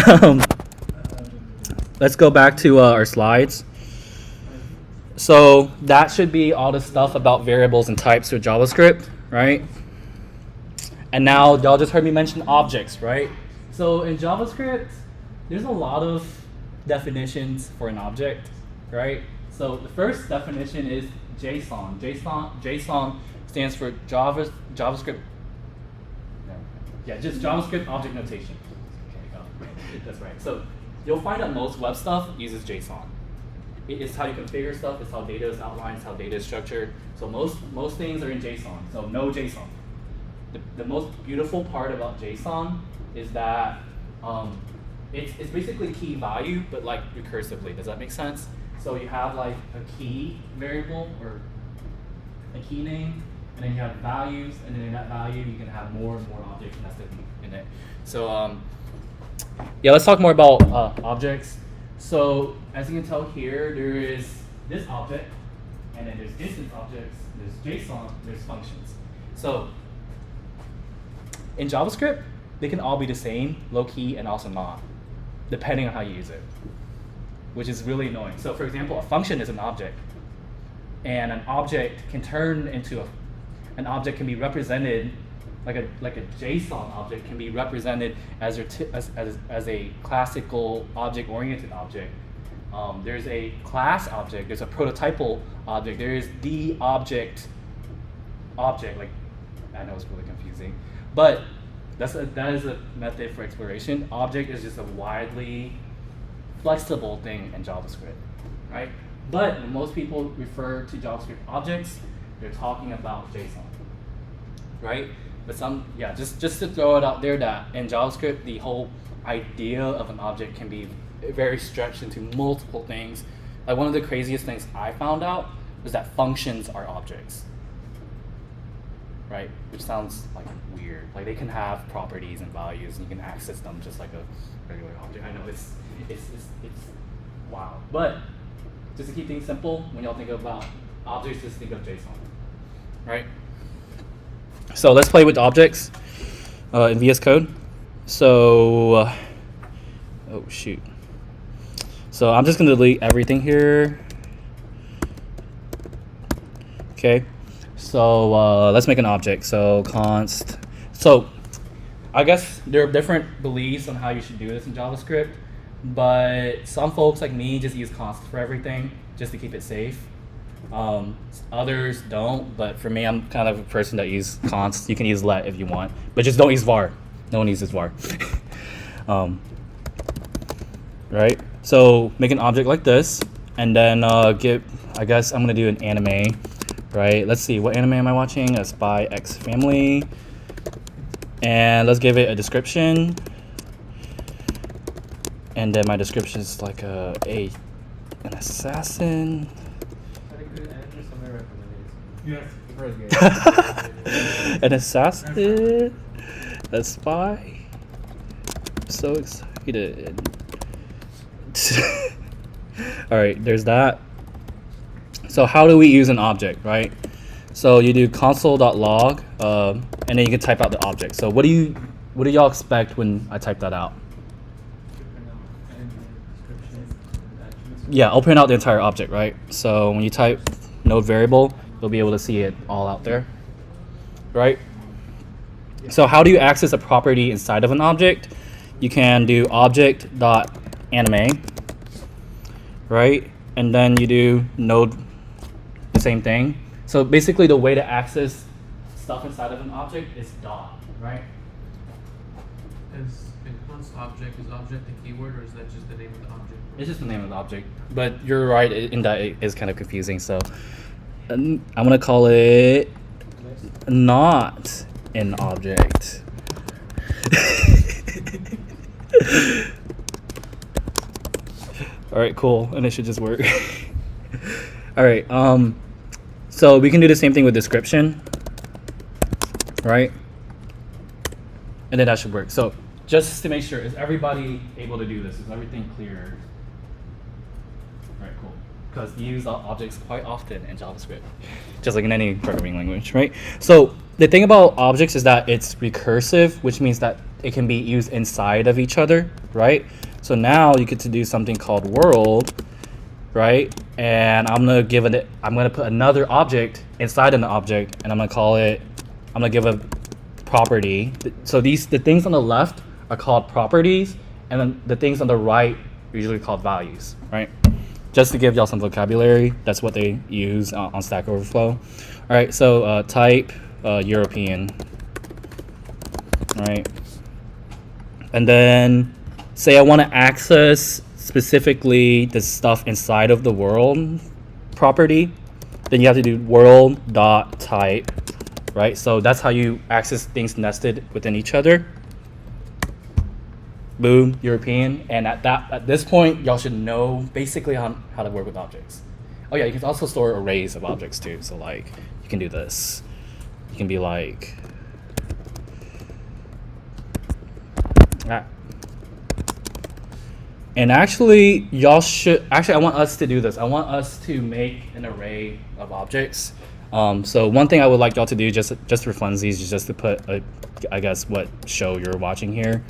let's go back to our slides. So that should be all the stuff about variables and types with JavaScript, right? And now y'all just heard me mention objects, right? So in JavaScript, there's a lot of definitions for an object, right? So the first definition is JSON. JSON stands for JavaScript. No, yeah, just JavaScript object notation. Okay, that's right. So you'll find that most web stuff uses JSON. It's how you configure stuff. It's how data is outlined. It's how data is structured. So most things are in JSON. So no JSON. The most beautiful part about JSON is that it's basically key value, but like recursively. Does that make sense? So you have like a key variable or a key name, and then you have values, and then in that value you can have more and more objects nested in it. So yeah, let's talk more about objects. So as you can tell here, there is this object, and then there's instance objects, there's JSON, there's functions. So in JavaScript, they can all be the same, low key, and also not, depending on how you use it, which is really annoying. So for example, a function is an object, and an object can turn into an object can be represented like a JSON object can be represented as a classical object-oriented object. There's a class object, there's a prototypal object, there is the object. Like, I know it's really confusing, but that is a method for exploration. Object is just a widely flexible thing in JavaScript, right? But when most people refer to JavaScript objects, they're talking about JSON, right? But just to throw it out there that in JavaScript, the whole idea of an object can be very stretched into multiple things. Like one of the craziest things I found out was that functions are objects. right? Which sounds like weird. Like they can have properties and values, and you can access them just like a regular object. I know it's wow, but just to keep things simple, when y'all think about objects, just think of JSON, right? So let's play with objects in VS Code. So, oh shoot. So I'm just gonna delete everything here. Okay. So let's make an object. So const. So I guess there are different beliefs on how you should do this in JavaScript, but some folks like me just use const for everything just to keep it safe. Others don't, but for me, I'm kind of a person that uses const. You can use let if you want, but just don't use var. No one uses var. Right? So make an object like this, and then I guess I'm gonna do an anime. Right? Let's see, what anime am I watching? A Spy X Family. And let's give it a description. And then my description is like an assassin. Yes. An assassin. A spy. I'm so excited. All right, there's that. So how do we use an object, right? So you do console.log, and then you can type out the object. So what do y'all expect when I type that out? Yeah, I'll print out the entire object, right? So when you type node variable, you'll be able to see it all out there, right? So how do you access a property inside of an object? You can do object.anime, right? And then you do node, the same thing. So basically the way to access stuff inside of an object is dot, right? Is in const object, is object a keyword, or is that just the name of the object? It's just the name of the object, but you're right in that it is kind of confusing. So I'm gonna call it not an object. All right, cool, and it should just work. All right, so we can do the same thing with description, right? And then that should work. So just to make sure, is everybody able to do this? Is everything clear? All right, cool. Because you use objects quite often in JavaScript, just like in any programming language, right? So the thing about objects is that it's recursive, which means that it can be used inside of each other, right? So now you get to do something called world, right? And I'm gonna put another object inside an object, and I'm gonna give a property. So the things on the left are called properties, and then the things on the right are usually called values, right? Just to give y'all some vocabulary, that's what they use on Stack Overflow. All right, so type European, all right? And then say I want to access specifically the stuff inside of the world property, then you have to do world.type, right? So that's how you access things nested within each other. Boom, European. And at this point, y'all should know basically how to work with objects. Oh yeah, you can also store arrays of objects too. So like you can do this. You can be like that. And actually, I want us to do this. I want us to make an array of objects. So one thing I would like y'all to do, just for funsies, is just to put, I guess, what show you're watching here.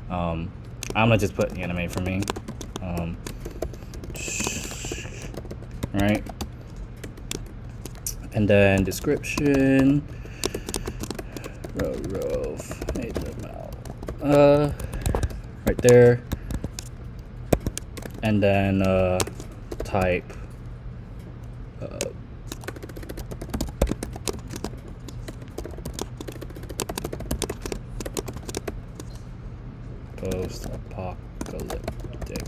I'm gonna just put anime for me. Right. And then description. Row. Made them out. Right there. And then type post-apocalyptic.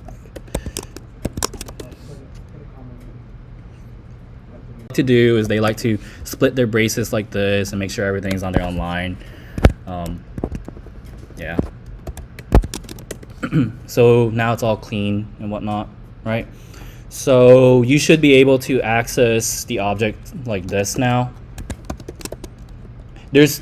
To do is they like to split their braces like this and make sure everything's on their own line. Yeah. So now it's all clean and whatnot, right? So you should be able to access the object like this now. there's,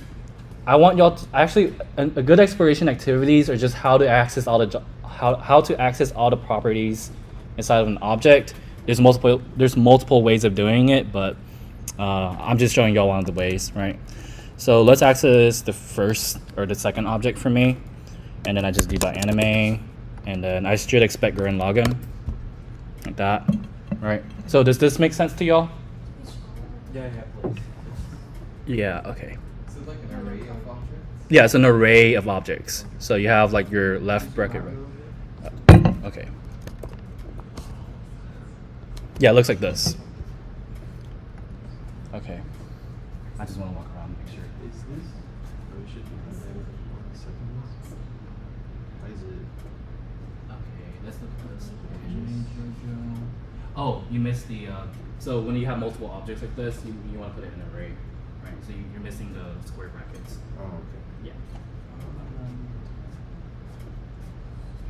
I want y'all to, actually a good exploration activities are just how to access all the how to access all the properties inside of an object. There's multiple ways of doing it, but I'm just showing y'all one of the ways, right? So let's access the first or the second object for me, and then I just debug anime, and then I should expect Gurren Lagann, like that, right? So does this make sense to y'all? Yeah, please. Yeah. Okay. Is it like an array of objects? Yeah, it's an array of objects. So you have like your left bracket, right? Okay. Yeah, it looks like this. Okay. I just want to walk around and make sure. Is this? Oh, we should do that in 1 second. Why is it? Okay, let's look at this. Oh, you missed the. So when you have multiple objects like this, you want to put it in an array, right? So you're missing the square brackets. Oh, okay. Yeah.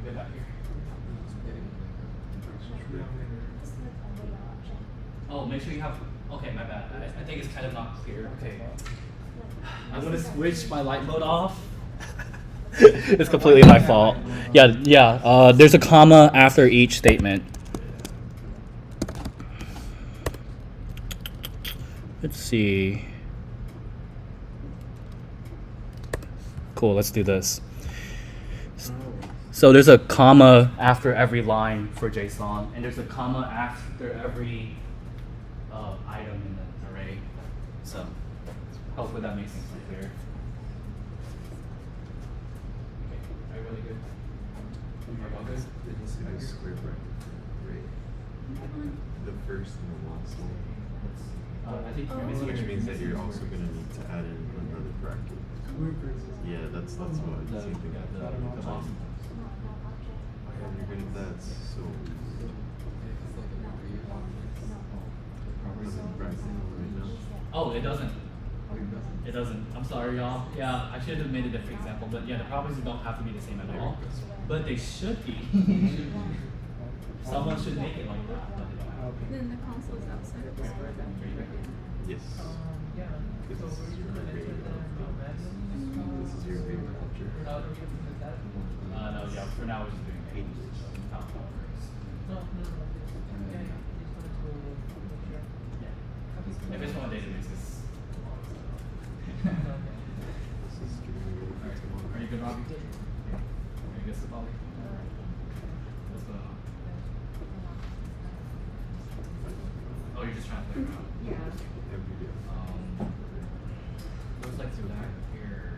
You go back here. Oh, make sure you have. Okay, my bad. I think it's kind of not clear. Okay. I'm gonna switch my light mode off. It's completely my fault. Yeah. There's a comma after each statement. Let's see. Cool. Let's do this. So there's a comma after every line for JSON, and there's a comma after every item in the array. So hopefully that makes things clear. Okay, are you really good? Are you all good? Did you see the square bracket? Right. The first and the last one. I think you're missing Which your- means that you're also gonna need to add in another bracket. Yeah, that's what I was thinking. the Yeah, you're good at that. So. Doesn't bracket right now. Oh, it doesn't. It doesn't. I'm sorry, y'all. Yeah, I should have made a different example, but yeah, the properties don't have to be the same at all. But they should be. Someone should make it like that, but they don't have to. Then the console is outside of the square bracket. Yes. Because this is your favorite. This is your favorite culture. No, yeah, for now we're just doing it. If it's one database, it's This is getting ready for tomorrow. Are you good, Robbie? Are you good, Sabali? What's going on? Oh, you're just trying to play around. Every day. Looks like you're back here.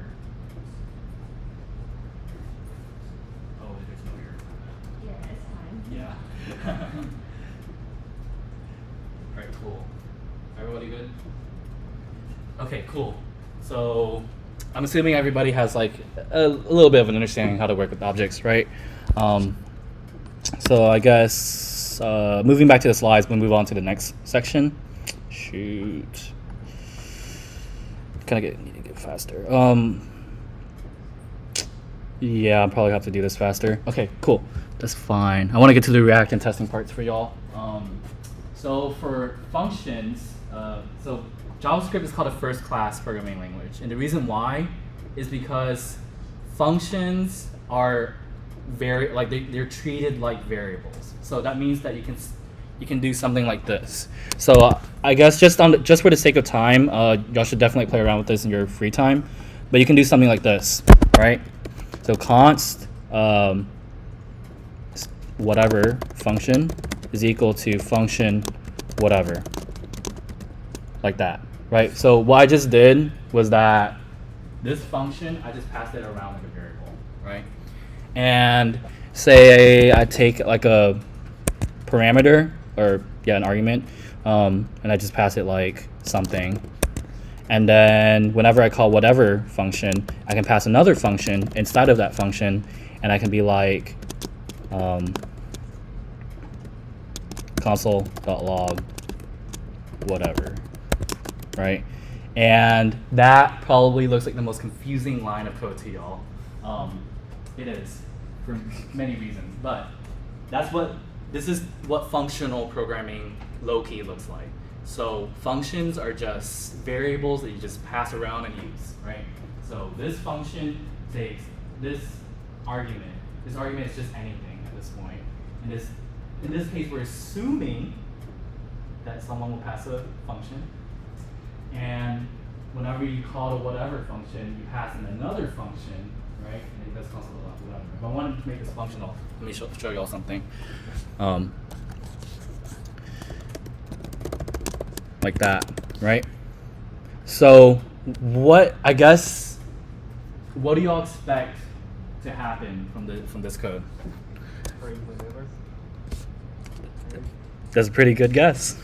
Oh, there's no error. Yeah, it's fine. Yeah. Alright, cool. Everybody good? Okay, cool. So I'm assuming everybody has like a little bit of an understanding how to work with objects, right? So I guess moving back to the slides, we'll move on to the next section. Shoot. Need to get faster. Yeah, I'll probably have to do this faster. Okay, cool. That's fine. I want to get to the React and testing parts for y'all. So for functions, so JavaScript is called a first-class programming language, and the reason why is because functions are they're treated like variables. So that means that you can do something like this. So I guess just for the sake of time, y'all should definitely play around with this in your free time. But you can do something like this, right? So const whatever function is equal to function whatever, like that, right? So what I just did was that this function, I just passed it around like a variable, right? And say I take like a parameter, or an argument, and I just pass it like something. And then whenever I call whatever function, I can pass another function inside of that function, and I can be like console.log whatever, right? And that probably looks like the most confusing line of code to y'all. It is, for many reasons, but this is what functional programming low-key looks like. So functions are just variables that you just pass around and use, right? So this function takes this argument. This argument is just anything at this point. In this case, we're assuming that someone will pass a function, and whenever you call to whatever function, you pass in another function, right? And that's called whatever. If I wanted to make this functional, let me show you all something. Like that, right? So what do y'all expect to happen from this code? That's a pretty good guess.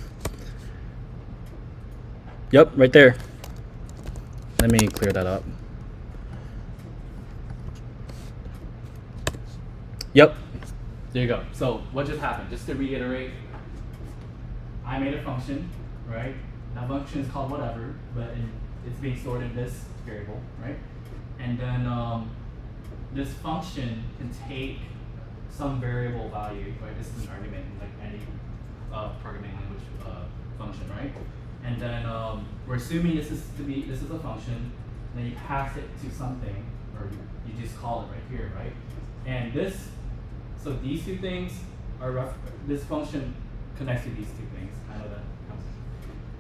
Yep, right there. Let me clear that up. Yep, there you go. So what just happened? Just to reiterate, I made a function, right? That function is called whatever, but it's being stored in this variable, right? And then this function can take some variable value, right? This is an argument in like any programming language function, right? And then we're assuming this is a function, and then you pass it to something, or you just call it right here, right? And so these two things are this function connects to these two things. I know that becomes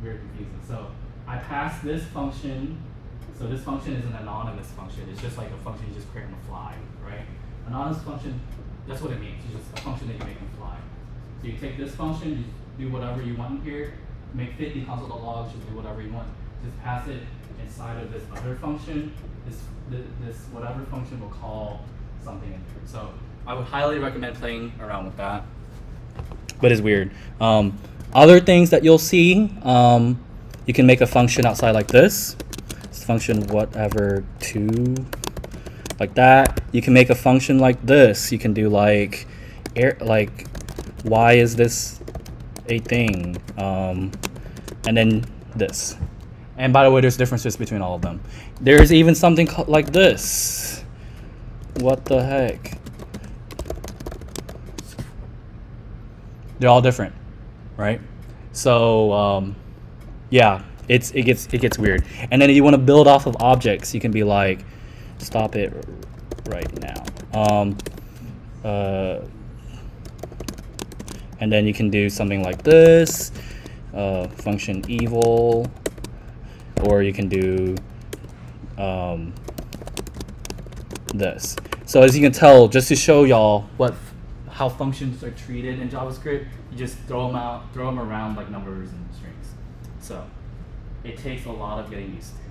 very confusing. So I pass this function. So this function is an anonymous function. It's just like a function you just create on the fly, right? Anonymous function, that's what it means. It's just a function that you make on the fly. So you take this function, you do whatever you want here, make 50 console logs, just do whatever you want. Just pass it inside of this other function. This whatever function will call something in here. So I would highly recommend playing around with that. But it's weird. Other things that you'll see, you can make a function outside like this. It's function whatever 2, like that. You can make a function like this. You can do like why is this a thing? And then this. And by the way, there's differences between all of them. There's even something like this. What the heck? They're all different, right? So yeah, it gets weird. And then if you want to build off of objects, you can be like, stop it right now. And then you can do something like this, function evil, or you can do this. So as you can tell, just to show y'all how functions are treated in JavaScript, you just throw them around like numbers and strings. So it takes a lot of getting used to.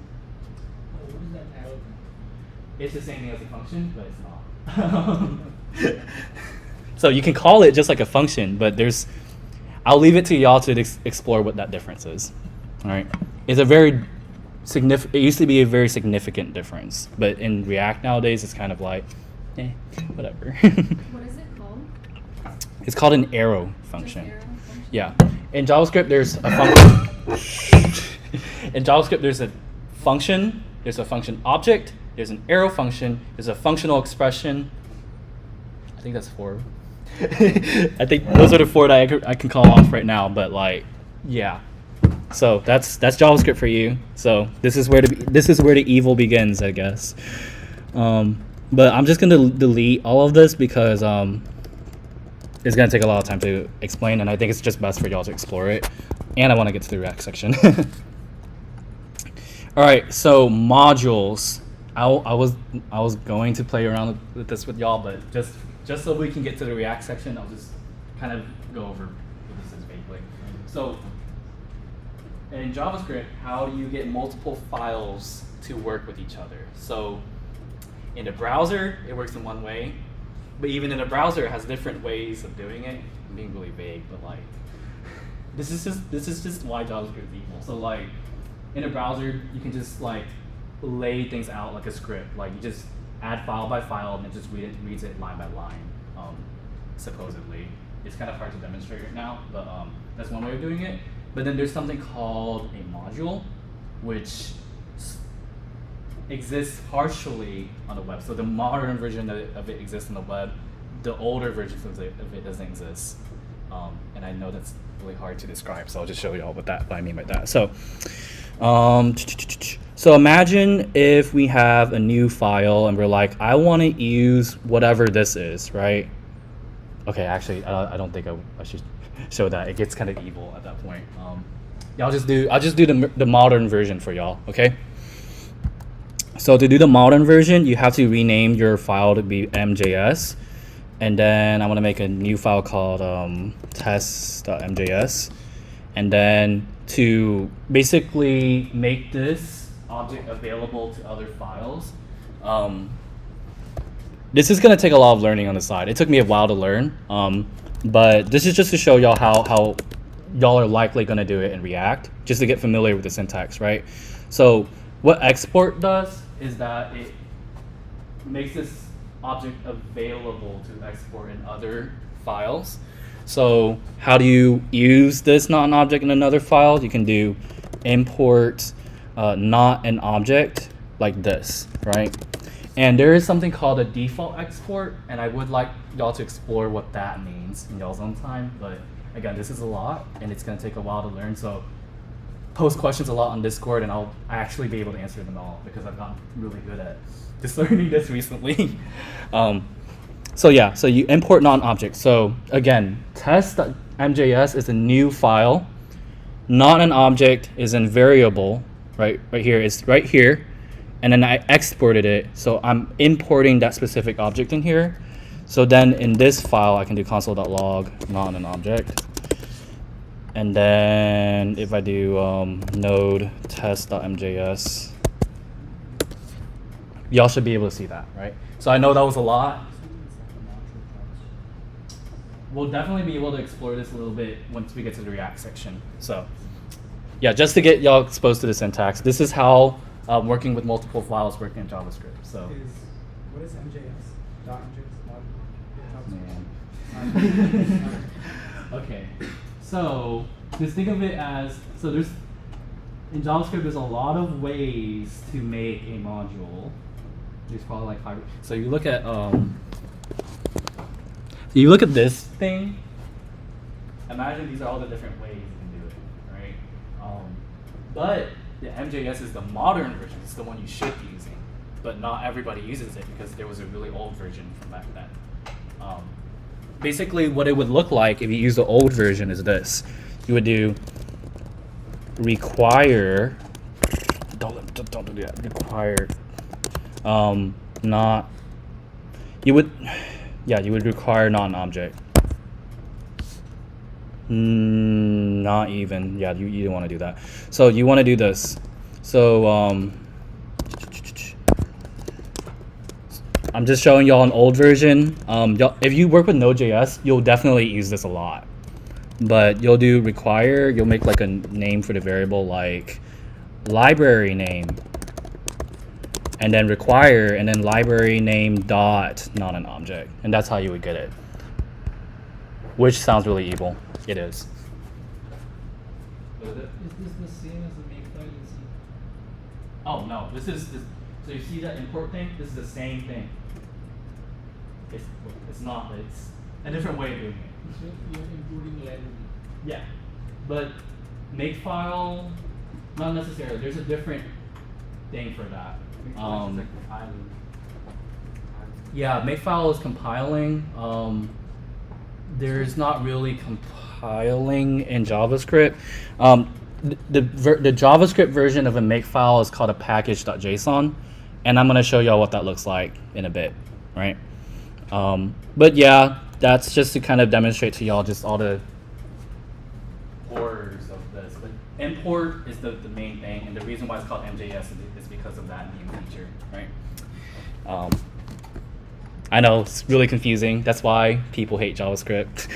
What is that arrow? It's the same thing as a function, but it's not. So you can call it just like a function, but I'll leave it to y'all to explore what that difference is. All right, it's a very significant. It used to be a very significant difference, but in React nowadays, it's kind of like, whatever. What is it called? It's called an arrow function. Just arrow function? Yeah. In JavaScript, there's a function. In JavaScript, there's a function. There's a function object. There's an arrow function. There's a functional expression. I think that's 4. I think those are the 4 that I can call off right now. But like, yeah. So that's JavaScript for you. So this is where the evil begins, I guess. But I'm just gonna delete all of this because it's gonna take a lot of time to explain, and I think it's just best for y'all to explore it. And I want to get to the React section. All right, so modules. I was going to play around with this with y'all, but just so we can get to the React section, I'll just kind of go over what this is vaguely. So in JavaScript, how do you get multiple files to work with each other? So in the browser, it works in one way, but even in a browser, it has different ways of doing it. I'm being really vague, but like, this is just why JavaScript is evil. So like, in a browser, you can just like lay things out like a script. Like you just add file by file and it just reads it line by line. Supposedly, it's kind of hard to demonstrate right now, but that's one way of doing it. But then there's something called a module, which exists partially on the web. So the modern version of it exists on the web. The older versions of it doesn't exist. And I know that's really hard to describe, so I'll just show you all what I mean by that. So, so imagine if we have a new file and we're like, I want to use whatever this is, right? Okay, actually, I don't think I should show that. It gets kind of evil at that point. Yeah, I'll just do the modern version for y'all. Okay. So to do the modern version, you have to rename your file to be MJS, and then I'm gonna make a new file called test.mjs, and then to basically make this object available to other files. This is gonna take a lot of learning on the side. It took me a while to learn, but this is just to show y'all how y'all are likely gonna do it in React, just to get familiar with the syntax, right? So what export does is that it makes this object available to export in other files. So how do you use this not an object in another file? You can do import not an object like this, right? And there is something called a default export, and I would like y'all to explore what that means in y'all's own time. But again, this is a lot, and it's gonna take a while to learn. So post questions a lot on Discord, and I'll actually be able to answer them all because I've gotten really good at just learning this recently. So yeah, so you import non-object. So again, test.mjs is a new file. Not an object is in variable, right here. It's right here. And then I exported it, so I'm importing that specific object in here. So then in this file, I can do console.log not an object. And then if I do node test.mjs, y'all should be able to see that, right? So I know that was a lot. We'll definitely be able to explore this a little bit once we get to the React section. So yeah, just to get y'all exposed to the syntax, this is how working with multiple files working in JavaScript. So What is MJS? Man. Okay, so just think of it as, so there's, in JavaScript, there's a lot of ways to make a module. There's probably like 5. So you look at this thing. Imagine these are all the different ways you can do it, right? But the MJS is the modern version. It's the one you should be using, but not everybody uses it because there was a really old version from back then. Basically, what it would look like if you use the old version is this. You would do require, don't do that, require, not, you would require not an object. Not even, yeah, you don't want to do that. So you want to do this. So I'm just showing y'all an old version. If you work with Node.js, you'll definitely use this a lot. But you'll do require, you'll make like a name for the variable like library name. And then require, and then library name dot, not an object. And that's how you would get it. Which sounds really evil. It is. Is this the same as the makefile in C? Oh no, this is this. So you see that import thing? This is the same thing. It's not. It's a different way of doing it. So you're including library. Yeah, but makefile, not necessarily. There's a different thing for that. Yeah, makefile is compiling. There's not really compiling in JavaScript. The JavaScript version of a makefile is called a package.json, and I'm gonna show y'all what that looks like in a bit, right? But yeah, that's just to kind of demonstrate to y'all just all the horrors of this. But import is the main thing, and the reason why it's called MJS is because of that new feature, right? I know it's really confusing. That's why people hate JavaScript.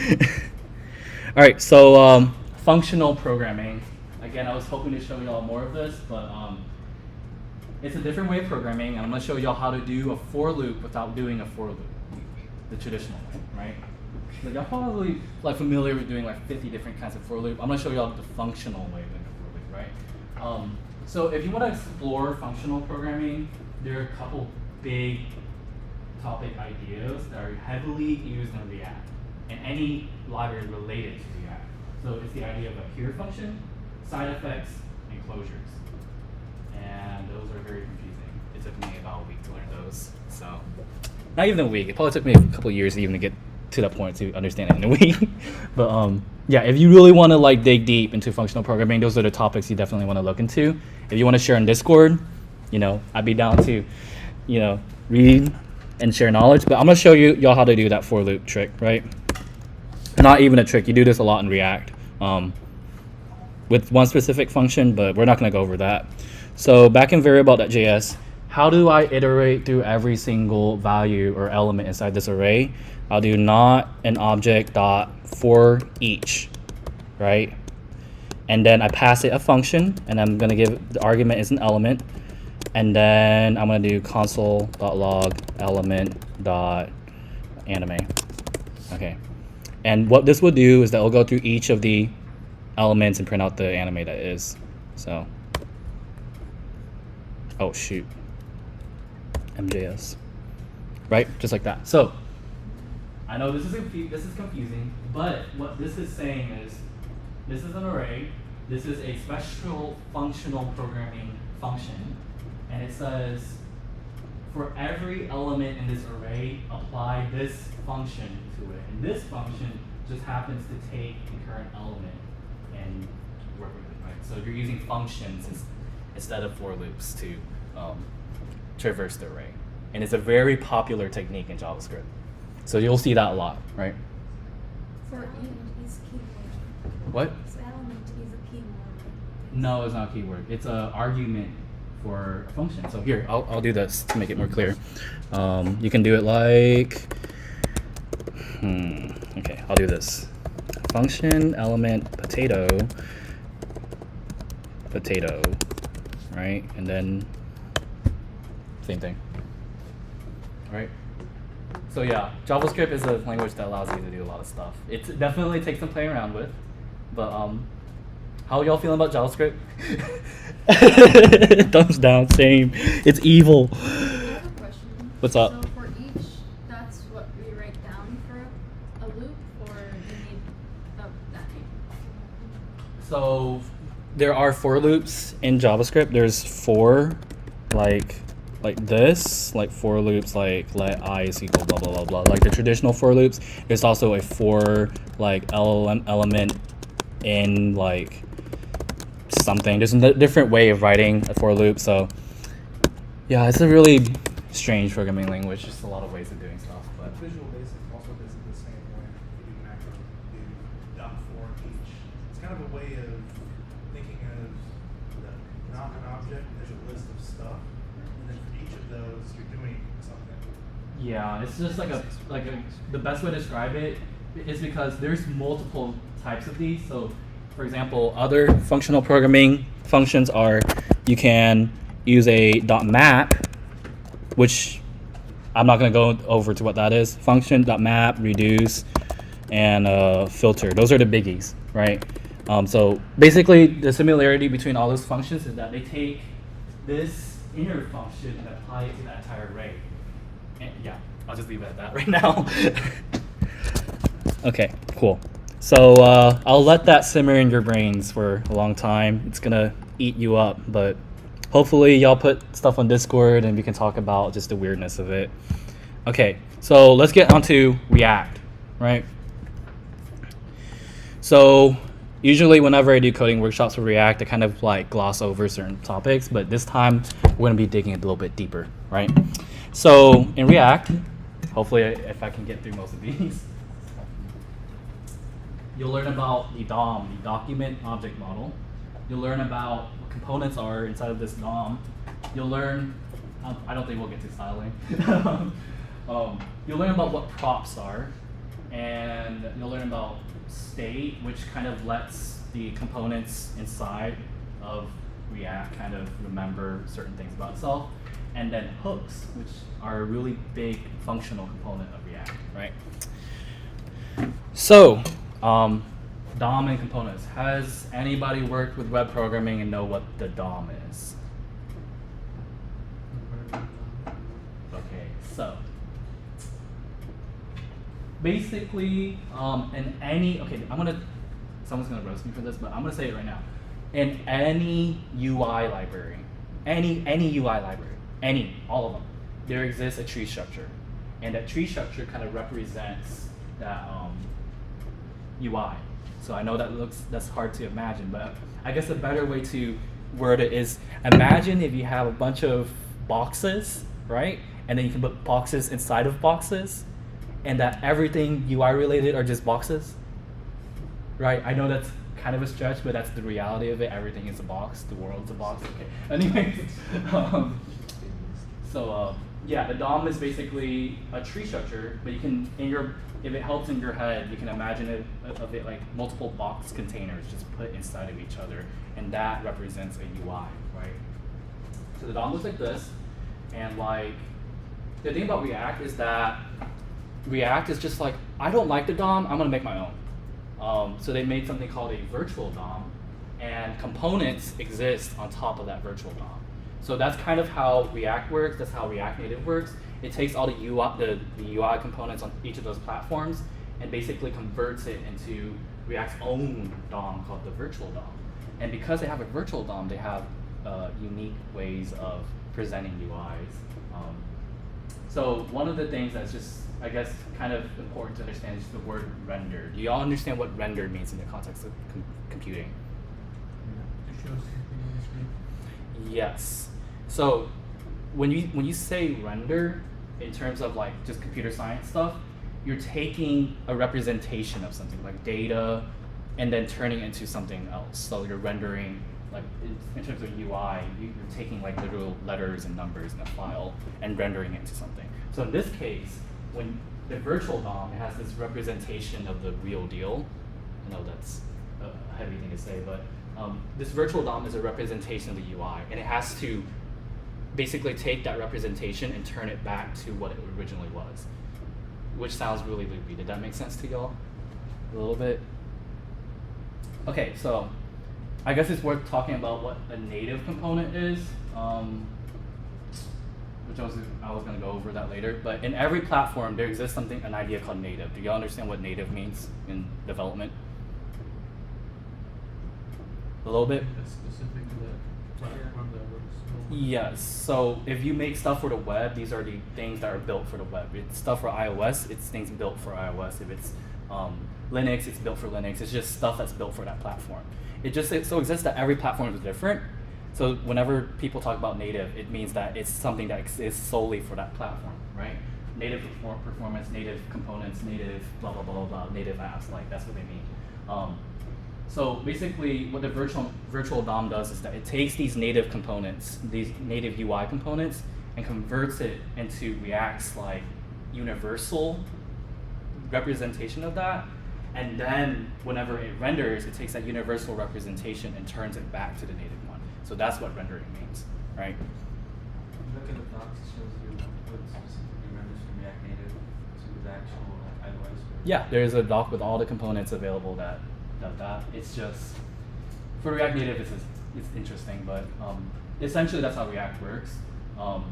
All right, so functional programming. Again, I was hoping to show y'all more of this, but it's a different way of programming, and I'm going to show y'all how to do a for loop without doing a for loop, the traditional way, right? Like y'all probably like familiar with doing like 50 different kinds of for loop. I'm going to show y'all the functional way of doing a for loop, right? So if you want to explore functional programming, there are a couple big topic ideas that are heavily used in React. and any library related to React. So it's the idea of a here function, side effects, and closures. And those are very confusing. It took me about a week to learn those. So not even a week. It probably took me a couple of years to even get to that point to understand it in a week. But yeah, if you really want to like dig deep into functional programming, those are the topics you definitely want to look into. If you want to share on Discord, you know, I'd be down to, you know, read and share knowledge. But I'm gonna show y'all how to do that for loop trick, right? Not even a trick. You do this a lot in React with one specific function, but we're not gonna go over that. So back in variable.js, how do I iterate through every single value or element inside this array? I'll do not an object dot for each, right? And then I pass it a function, and I'm gonna give the argument is an element, and then I'm gonna do console.log element.anime. Okay. And what this will do is that it'll go through each of the elements and print out the anime that is. So, oh shoot, MJS, right? Just like that. So, I know this is confusing, but what this is saying is, this is an array. This is a special functional programming function, and it says, for every element in this array, apply this function to it. And this function just happens to take the current element and work with it, right? So you're using functions instead of for loops to traverse the array. And it's a very popular technique in JavaScript. So you'll see that a lot, right? For element is keyword. What? So element is a keyword. No, it's not a keyword. It's an argument for a function. So here, I'll do this to make it more clear. You can do it like, okay, I'll do this. Function element potato, right? And then same thing, right? So yeah, JavaScript is a language that allows you to do a lot of stuff. It definitely takes some playing around with, but how y'all feeling about JavaScript? Thumbs down, same. It's evil. I have a question. What's up? So for each, that's what we write down for a loop, or you need that name? So there are for loops in JavaScript. There's for like this, like for loops like let I is equal blah blah blah blah, like the traditional for loops. There's also a for like element in like something. There's a different way of writing a for loop. So yeah, it's a really strange programming language. Just a lot of ways of doing stuff. But Visual Basic also does it the same way. You do macro, you do dot for each. It's kind of a way of thinking of not an object. There's a list of stuff, and then for each of those, you're doing something. yeah, it's just like the best way to describe it is because there's multiple types of these. So for example, other functional programming functions are, you can use a .map, which I'm not going to go over to what that is. Function, .map, reduce, and filter. Those are the biggies, right? So basically, the similarity between all those functions is that they take this inner function and apply it to that entire array. And yeah, I'll just leave it at that right now. Okay, cool. So I'll let that simmer in your brains for a long time. It's gonna eat you up, but hopefully y'all put stuff on Discord and we can talk about just the weirdness of it. Okay, so let's get onto React, right? So usually whenever I do coding workshops for React, I kind of like gloss over certain topics, but this time we're gonna be digging a little bit deeper, right? So in React, hopefully if I can get through most of these, you'll learn about the DOM, the document object model. You'll learn about what components are inside of this DOM. You'll learn, I don't think we'll get to styling. You'll learn about what props are, and you'll learn about state, which kind of lets the components inside of React kind of remember certain things about itself. And then hooks, which are a really big functional component of React, right? So, DOM and components. Has anybody worked with web programming and know what the DOM is? Okay, so basically, in any, okay, someone's gonna roast me for this, but I'm gonna say it right now. In any UI library, any UI library, all of them, there exists a tree structure. And that tree structure kind of represents that UI. So I know that's hard to imagine, but I guess a better way to word it is, imagine if you have a bunch of boxes, right? And then you can put boxes inside of boxes, and that everything UI related are just boxes, right? I know that's kind of a stretch, but that's the reality of it. Everything is a box. The world's a box. Okay. Anyways, yeah, the DOM is basically a tree structure, but you can, if it helps in your head, you can imagine it like multiple box containers just put inside of each other, and that represents a UI, right? So the DOM looks like this, and like the thing about React is that React is just like, I don't like the DOM, I'm gonna make my own. So they made something called a virtual DOM, and components exist on top of that virtual DOM. So that's kind of how React works. That's how React Native works. It takes all the UI components on each of those platforms and basically converts it into React's own DOM called the virtual DOM. And because they have a virtual DOM, they have unique ways of presenting UIs. So one of the things that's just, I guess, kind of important to understand is the word render. Do y'all understand what render means in the context of computing? To show something on the screen. Yes. So when you say render in terms of like just computer science stuff, you're taking a representation of something like data and then turning it into something else. So you're rendering, like in terms of UI, you're taking like literal letters and numbers in a file and rendering it into something. So in this case, when the virtual DOM has this representation of the real deal, I know that's a heavy thing to say, but this virtual DOM is a representation of the UI, and it has to basically take that representation and turn it back to what it originally was, which sounds really loopy. Did that make sense to y'all? A little bit? Okay, so I guess it's worth talking about what a native component is, which I was going to go over that later. But in every platform, there exists an idea called native. Do y'all understand what native means in development? A little bit? That's specific to the platform that works. Yes. So if you make stuff for the web, these are the things that are built for the web. It's stuff for iOS, it's things built for iOS. If it's Linux, it's built for Linux. It's just stuff that's built for that platform. It so exists that every platform is different. So whenever people talk about native, it means that it's something that exists solely for that platform, right? Native performance, native components, native blah, blah, blah, blah, blah, native apps, like that's what they mean. So basically what the virtual DOM does is that it takes these native components, these native UI components, and converts it into React's like universal representation of that. And then whenever it renders, it takes that universal representation and turns it back to the native one. So that's what rendering means, right? If you look at the docs, it shows you what specifically renders from React Native to the actual iOS. Yeah, there is a doc with all the components available that does that. It's just, for React Native, it's interesting, but essentially that's how React works.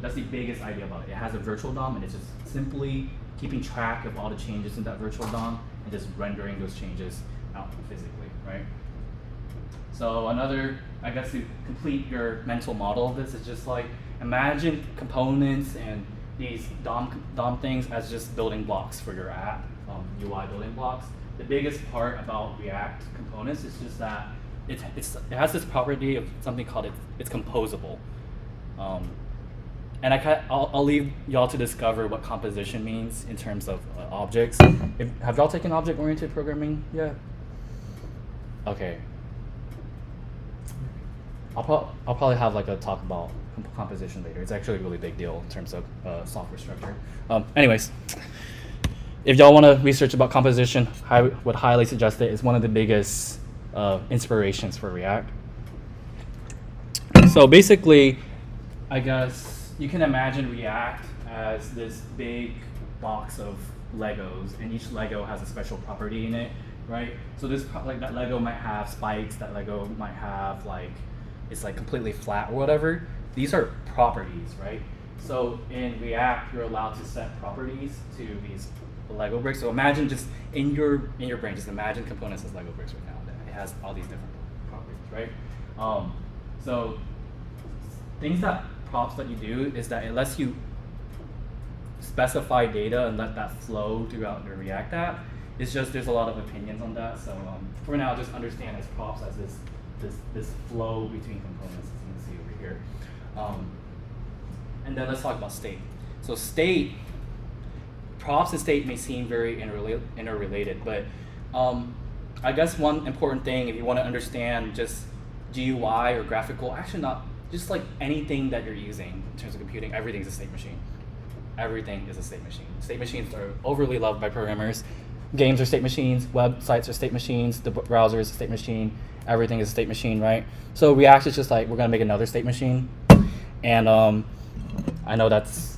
That's the biggest idea about it. It has a virtual DOM, and it's just simply keeping track of all the changes in that virtual DOM and just rendering those changes out physically, right? So another, I guess to complete your mental model of this is just like, imagine components and these DOM things as just building blocks for your app, UI building blocks. The biggest part about React components is just that it has this property of something called it's composable. And I'll leave y'all to discover what composition means in terms of objects. Have y'all taken object-oriented programming yet? Okay. I'll probably have like a talk about composition later. It's actually a really big deal in terms of software structure. Anyways, if y'all want to research about composition, I would highly suggest it. It's one of the biggest inspirations for React. So basically, I guess you can imagine React as this big box of Legos, and each Lego has a special property in it, right? So this, like that Lego might have spikes, that Lego might have like, it's like completely flat or whatever. These are properties, right? So in React, you're allowed to set properties to these Lego bricks. So imagine just in your brain, just imagine components as Lego bricks right now. That it has all these different properties, right? So things that props let you do is that it lets you specify data and let that flow throughout your React app. It's just there's a lot of opinions on that. So for now, just understand as props as this flow between components, as you can see over here. And then let's talk about state. So state, props and state may seem very interrelated, but I guess one important thing, if you want to understand just GUI or graphical, actually not, just like anything that you're using in terms of computing, everything's a state machine. Everything is a state machine. State machines are overly loved by programmers. Games are state machines, websites are state machines, the browser is a state machine, everything is a state machine, right? So React is just like, we're gonna make another state machine. And I know that's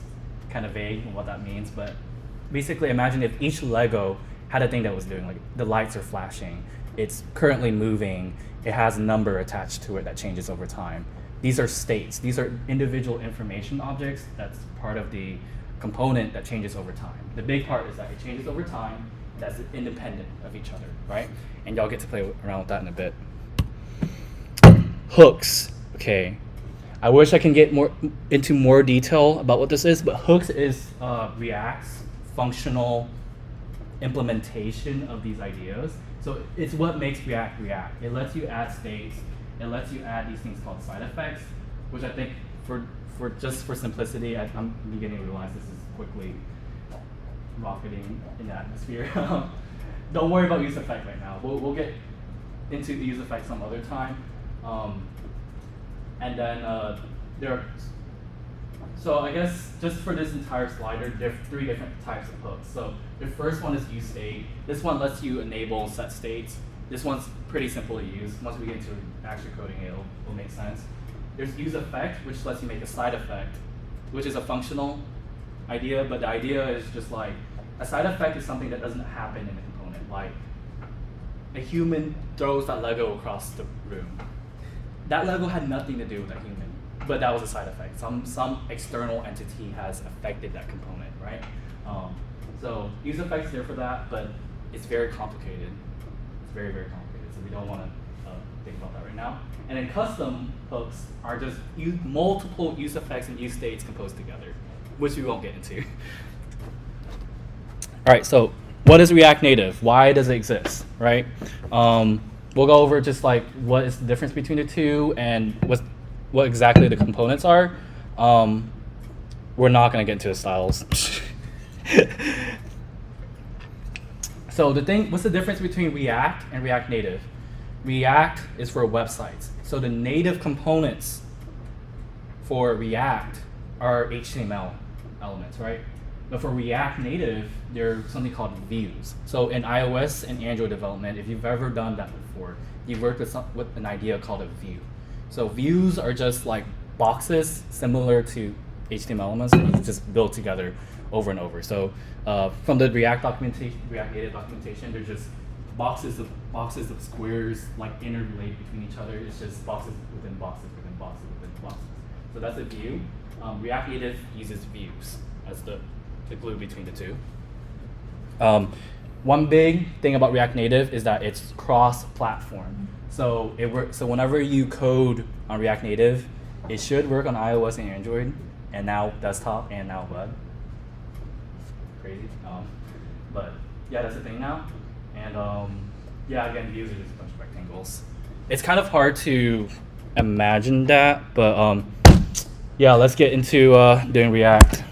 kind of vague in what that means, but basically imagine if each Lego had a thing that was doing, like the lights are flashing, it's currently moving, it has a number attached to it that changes over time. These are states. These are individual information objects that's part of the component that changes over time. The big part is that it changes over time, that's independent of each other, right? And y'all get to play around with that in a bit. Hooks, okay. I wish I can get into more detail about what this is, but hooks is React's functional implementation of these ideas. So it's what makes React React. It lets you add states. It lets you add these things called side effects, which I think for simplicity, I'm beginning to realize this is quickly rocketing in the atmosphere. Don't worry about use effect right now. We'll get into the use effect some other time. And then so I guess just for this entire slide, there are three different types of hooks. So the first one is useState. This one lets you enable set states. This one's pretty simple to use. Once we get into actual coding, it'll make sense. There's useEffect, which lets you make a side effect, which is a functional idea, but the idea is just like, a side effect is something that doesn't happen in the component. Like, a human throws that Lego across the room. That Lego had nothing to do with that human, but that was a side effect. Some external entity has affected that component, right? So useEffect's there for that, but it's very complicated. It's very, very complicated, so we don't want to think about that right now. And then custom hooks are just multiple use effects and use states composed together, which we won't get into. All right, so what is React Native? Why does it exist, right? We'll go over just like what is the difference between the two and what exactly the components are. We're not going to get into the styles. So what's the difference between React and React Native? React is for websites. So the native components for React are HTML elements, right? But for React Native, there's something called views. So in iOS and Android development, if you've ever done that before, you've worked with an idea called a view. So views are just like boxes similar to HTML elements that you just build together over and over. So from the React Native documentation, they're just boxes of squares like interrelated between each other. It's just boxes within boxes within boxes within boxes. So that's a view. React Native uses views as the glue between the two. One big thing about React Native is that it's cross-platform. So it works. So whenever you code on React Native, it should work on iOS and Android, and now desktop and now web. Crazy. But yeah, that's the thing now. And yeah, again, views are just a bunch of rectangles. It's kind of hard to imagine that, but yeah, let's get into doing React.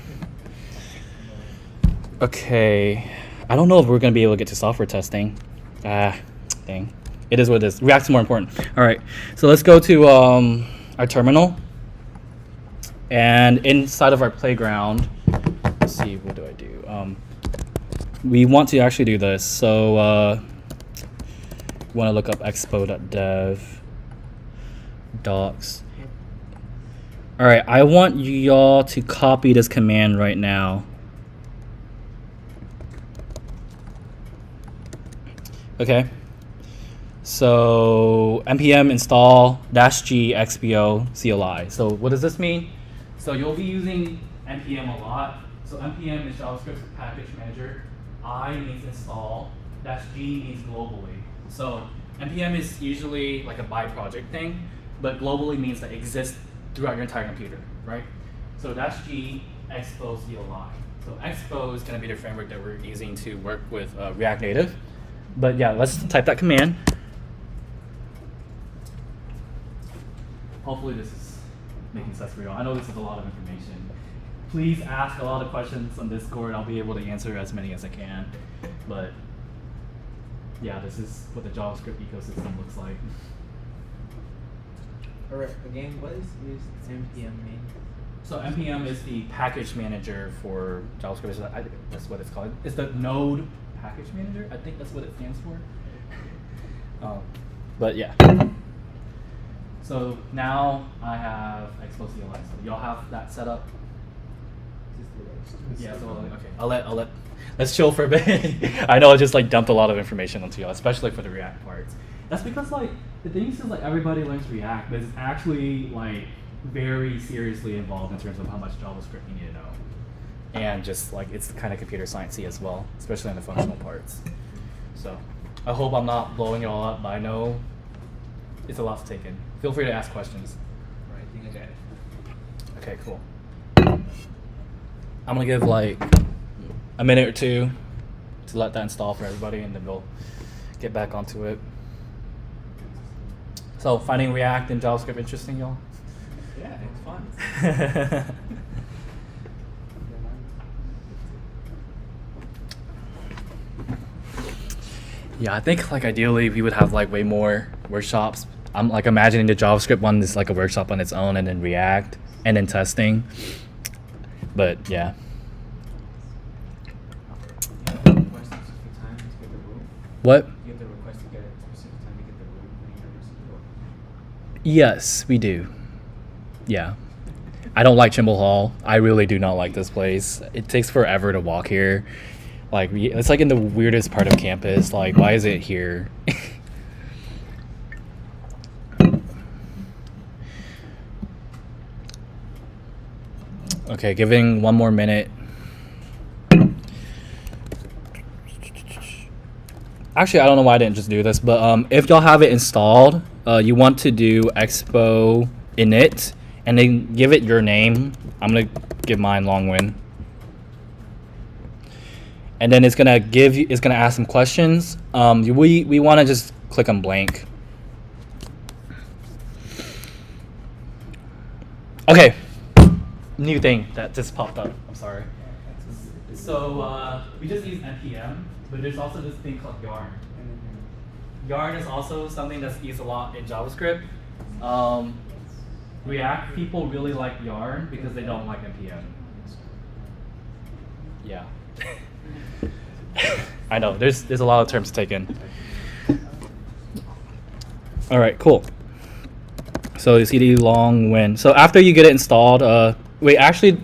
Okay, I don't know if we're gonna be able to get to software testing. Dang. It is what it is. React's more important. All right, so let's go to our terminal. And inside of our playground, let's see, what do I do? We want to actually do this. So we want to look up expo.dev docs. All right, I want y'all to copy this command right now. Okay. So npm install -g expo CLI. So what does this mean? So you'll be using npm a lot. So npm is JavaScript's package manager. I means install. -G means globally. So npm is usually like a by project thing, but globally means that it exists throughout your entire computer, right? So -G expose CLI. So Expo is going to be the framework that we're using to work with React Native. But yeah, let's type that command. Hopefully this is making sense for you all. I know this is a lot of information. Please ask a lot of questions on Discord. I'll be able to answer as many as I can. But yeah, this is what the JavaScript ecosystem looks like. Alright, again, what is npm mean? So npm is the package manager for JavaScript. That's what it's called. It's the Node package manager. I think that's what it stands for. But yeah. So now I have Expo CLI. So y'all have that set up. Yeah. So okay, I'll let. Let's chill for a bit. I know I just like dumped a lot of information onto y'all, especially for the React parts. That's because like the thing is like everybody learns React, but it's actually like very seriously involved in terms of how much JavaScript you need to know. And just like it's kind of computer sciencey as well, especially on the functional parts. So I hope I'm not blowing it all up, but I know it's a lot to take in. Feel free to ask questions. Right, I think I got it. Okay, cool. I'm gonna give like a minute or two to let that install for everybody, and then we'll get back onto it. So finding React and JavaScript interesting, y'all? Yeah, it's fun. Yeah, I think like ideally we would have like way more workshops. I'm like imagining the JavaScript one is like a workshop on its own, and then React, and then testing. But yeah. You have to request a specific time to get the room. What? You have to request to get a specific time to get the room when you're university. Yes, we do. Yeah. I don't like Chimble Hall. I really do not like this place. It takes forever to walk here. Like it's like in the weirdest part of campus. Like why is it here? Okay, giving one more minute. Actually, I don't know why I didn't just do this, but if y'all have it installed, you want to do expo init and then give it your name. I'm gonna give mine Longwin. And then it's gonna ask some questions. We want to just click on blank. Okay, new thing that just popped up. I'm sorry. So we just use npm, but there's also this thing called Yarn. Yarn is also something that's used a lot in JavaScript. React people really like Yarn because they don't like npm. Yeah. I know, there's a lot of terms to take in. All right, cool. So you see the long win. So after you get it installed, wait, actually,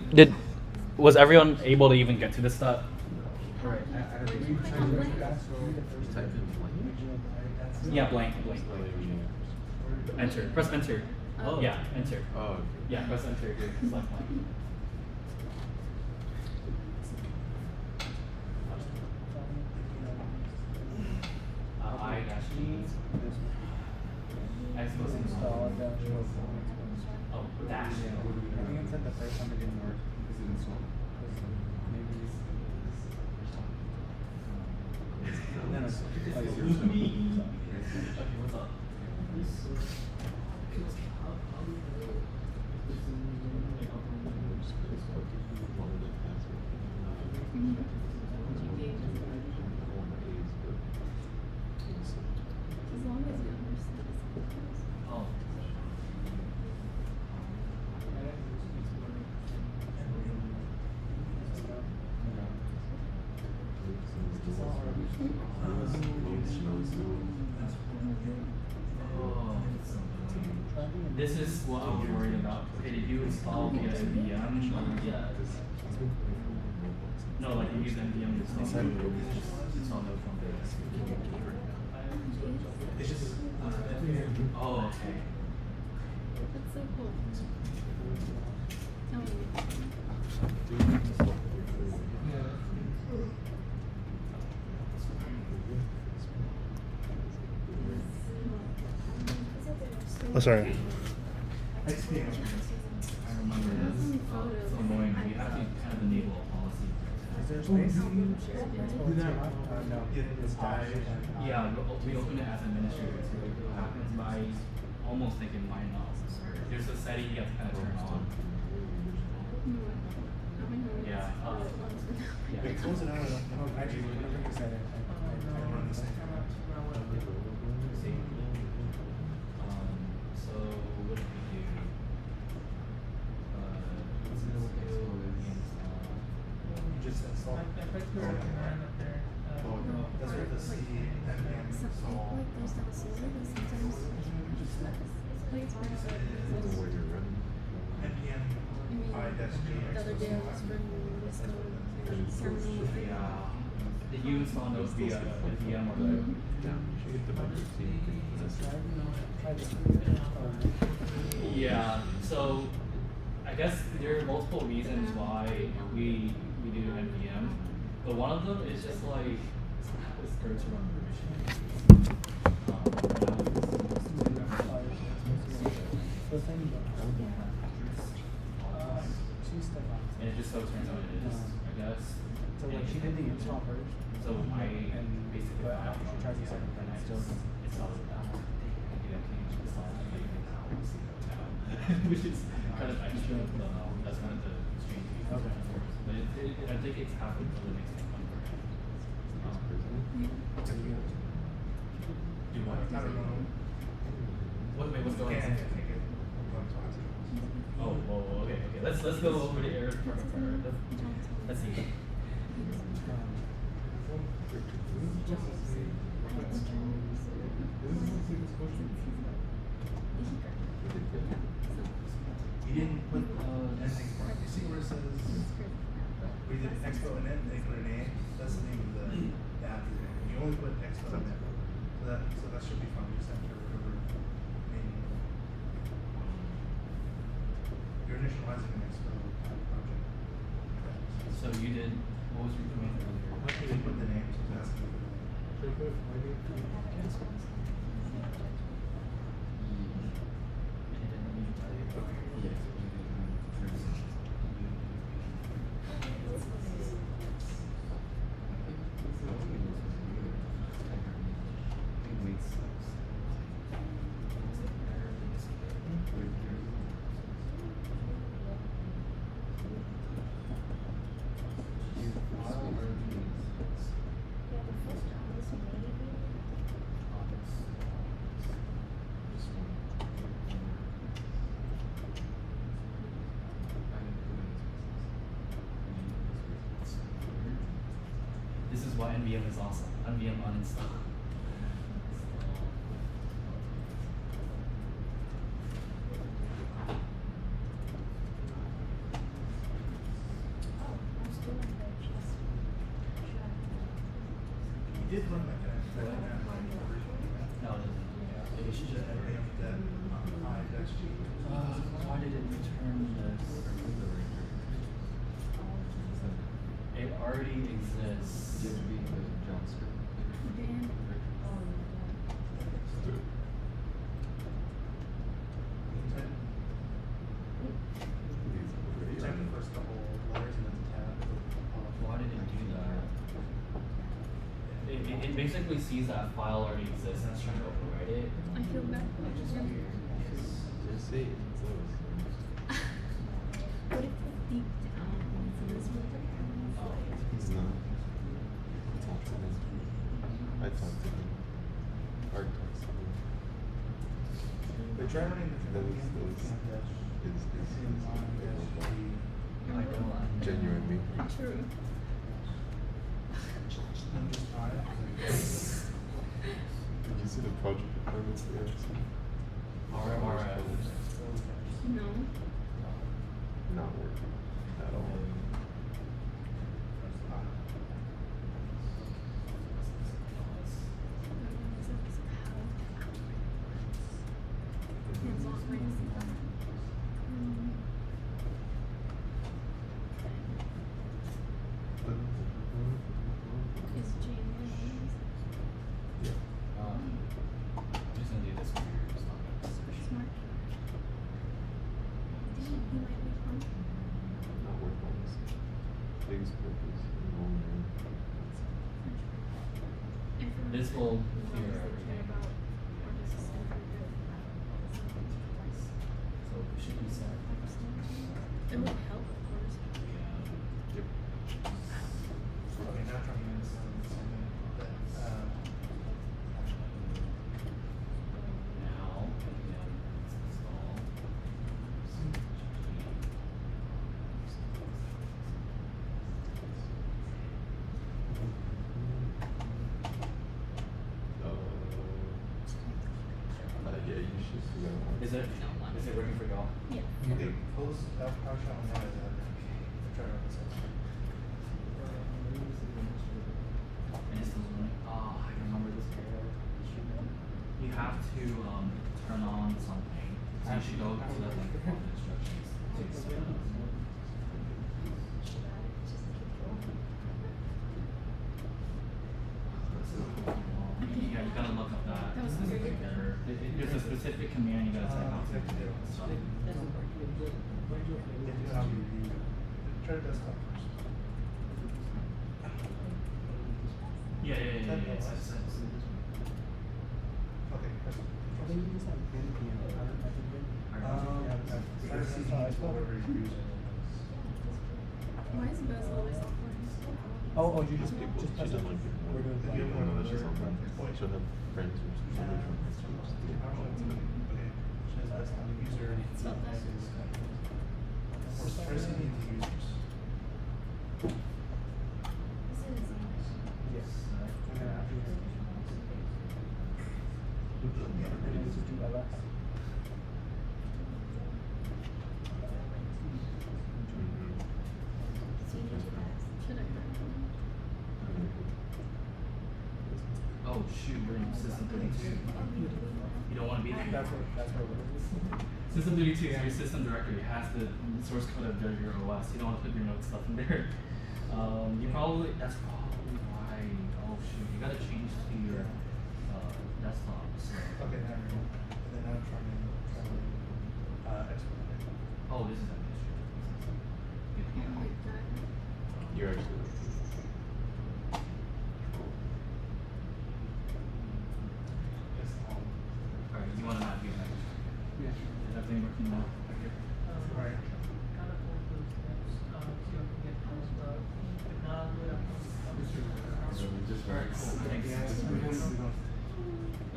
was everyone able to even get to this step? Alright, Yeah, blank. Enter. Press enter. Oh. Yeah, enter. Oh. Yeah, press enter here. Select blank. I-G. Expose install. Oh, dash. I think it said the first time it didn't work. Is it installed? Maybe Okay, what's up? As long as you understand. Oh. This is what I was worried about. Okay, did you install via NPM? Yeah. No, like you use NPM to install Node from there. It's just Oh, okay. That's so cool. Oh. Oh, sorry. I remember this. It's annoying. You have to kind of enable a policy. Is there a space? Do that. No. It's dash. Yeah, we open it as administrators. So like, what happens by almost thinking mine not. There's a setting you have to kind of turn on. Yeah. Yeah. Wait, close it out. Oh, actually, whenever you said it, I run the same. So what did we do? What's this? You just install. I put the command up there. That's where the C NPM install. NPM I-G. The other day I was running this terminal. Yeah. Did you install those via NPM or the? Yeah. So I guess there are multiple reasons why we do NPM, but one of them is just like this hurts around and it just so turns out it is, I guess. So like she did the install first. So I and basically but after she tries the second time, it still doesn't. Which is kind of extra, that's kind of the strange piece. Okay. But I think it's half of what makes it fun. Do what? I don't know. Wait, what's going on? Oh, whoa, okay. Let's go over to Eric first. Let's see. You didn't put anything for it. You see where it says we did expo and then they put an A? That's the name of the app. You only put expo in there. So that should be fine. You just have to remember name. You're initializing an expo project. So you did, what was your command earlier? You didn't put the name, so it's asking for the name. This is why NVM is awesome. NVM uninstall. You did run that kind of No, it doesn't. It should just NPM that I-G. why did it return this? It already exists. Check the first couple letters and then the tab. Why did it do that? It basically sees that file already exists and it's trying to overwrite it. I feel bad. What if it's deep down into this one? He's not. Talk to him. I talked to him. Art talks to him. But try running the I don't. genuinely. True. Did you see the project requirements there? RMRF. No. Not working at all. This will clear everything. So it should be set. It would help, of course. Yep. Okay, now trying to understand that, Now, again, let's install. Yeah, you should do that one. Is it working for y'all? Yeah. okay, close, I'll show them that, try to understand. And it's still running. Oh, I remember this error. You have to turn on something. So you should go to the like perform instructions. Yeah, you gotta look up that. That was specific weird. error. There's a specific command you gotta type out. So, Try to desktop first. yeah. It's- Okay, press. I think you just have NPM. I don't Try to see whatever you're using. Why is Buzz always off? Oh, you just People, just she press doesn't it. like people. We're doing If you fine. don't know that she's on that, she'll have friends or something from her school. Just do it. Okay, she has desktop user. Spell that. We're pressing into users. Yes. And then after you and then just do LS. Should I Oh shoot, we're in System 32. You don't want to be there. That's what it is. System 32 is your system directory. It has the source code of your OS. You don't want to put your note stuff in there. That's probably why. Oh shoot, you gotta change to your desktop. So. Okay, now we're good. And then I'm trying to export it. Oh, this is administrative. Oh my god. You're actually like, Desktop. Alright, you want to not get that? Yeah. Is everything working now? Right. Kind of all those steps, so you can get those, now we're up on. so we just Alright, cool. Thanks.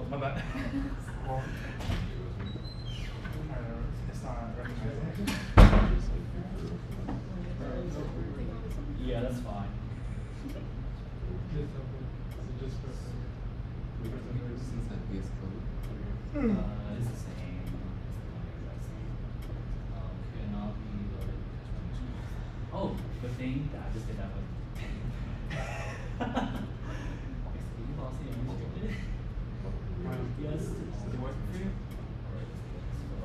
Oh, my bad. Or, it's not recognizing. just like Yeah, that's fine. since that VS Code. It's the same. Cannot be loaded because running. Oh, good thing that I just did that one. You lost the unrestricted? Yes. Is it working for you? Alright, so.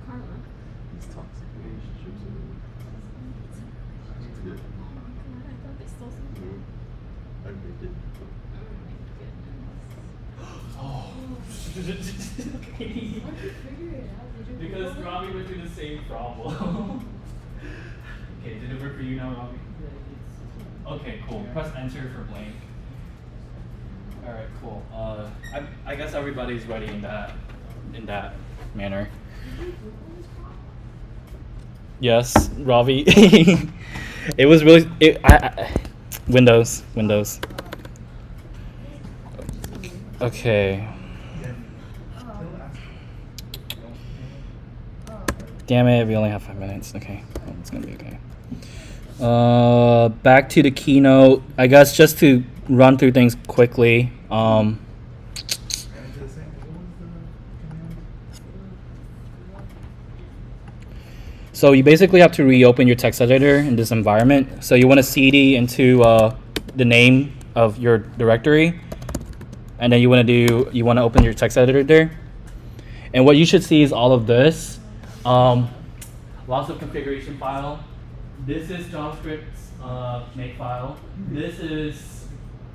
Carla. These toxic relationships are Oh my god, I thought they stole something. I really did. Oh my goodness. Oh, okay. How'd you figure it out? Did you Because Google it? Robbie went through the same problem. Okay, did it work for you now, Robbie? Okay, cool. Press enter for blank. Alright, cool. I guess everybody's ready in that manner. Did you Google this problem? Yes, Robbie. It was really Windows. Okay. Damn it, we only have 5 minutes. Okay, well, it's gonna be okay. Back to the keynote. I guess just to run through things quickly. So you basically have to reopen your text editor in this environment. So you want to cd into the name of your directory, and then you want to open your text editor there. And what you should see is all of this. Lots of configuration file. This is JavaScript's make file. This is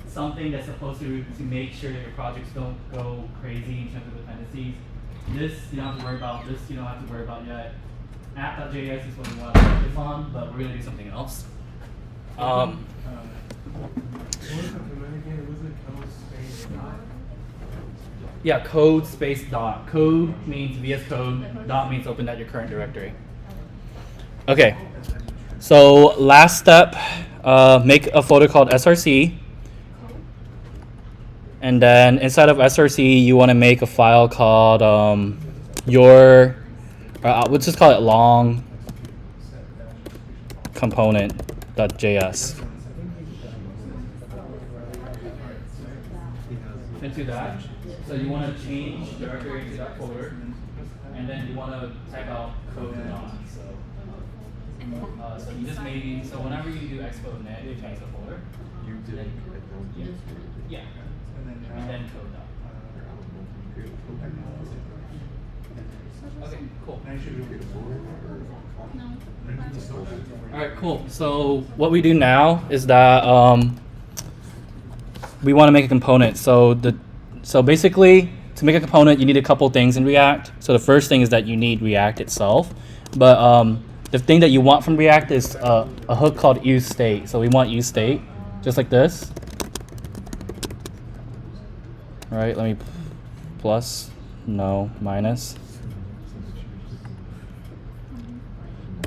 something that's supposed to make sure that your projects don't go crazy in terms of dependencies. this you don't have to worry about. This you don't have to worry about yet. App.js is what we want to focus on, but we're gonna do something else. What was the command again? Was it code space dot? Yeah, code space dot. Code means VS Code. Dot means open at your current directory. Okay. So last step, make a folder called src. And then inside of src, you want to make a file called we'll just call it long component.js. Into that, so you want to change directory to that folder, and then you want to type out code dot. So you just maybe whenever you do expo net, you change the folder. You did. Yeah. And then code dot. Okay, cool. All right, cool. So what we do now is that we want to make a component. So basically, to make a component, you need a couple things in React. So the first thing is that you need React itself, but the thing that you want from React is a hook called useState. So we want useState, just like this. All right, let me plus, no, minus.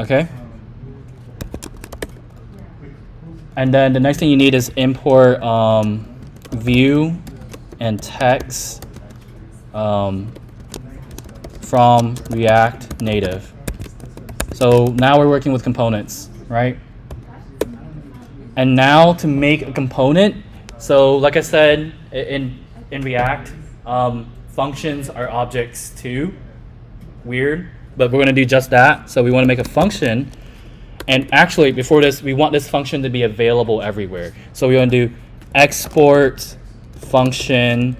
Okay. And then the next thing you need is import view and text from React Native. So now we're working with components, right? And now to make a component, so like I said, in React, functions are objects too. Weird, but we're gonna do just that. So we wanna make a function. And actually, before this, we want this function to be available everywhere. So we want to do export function,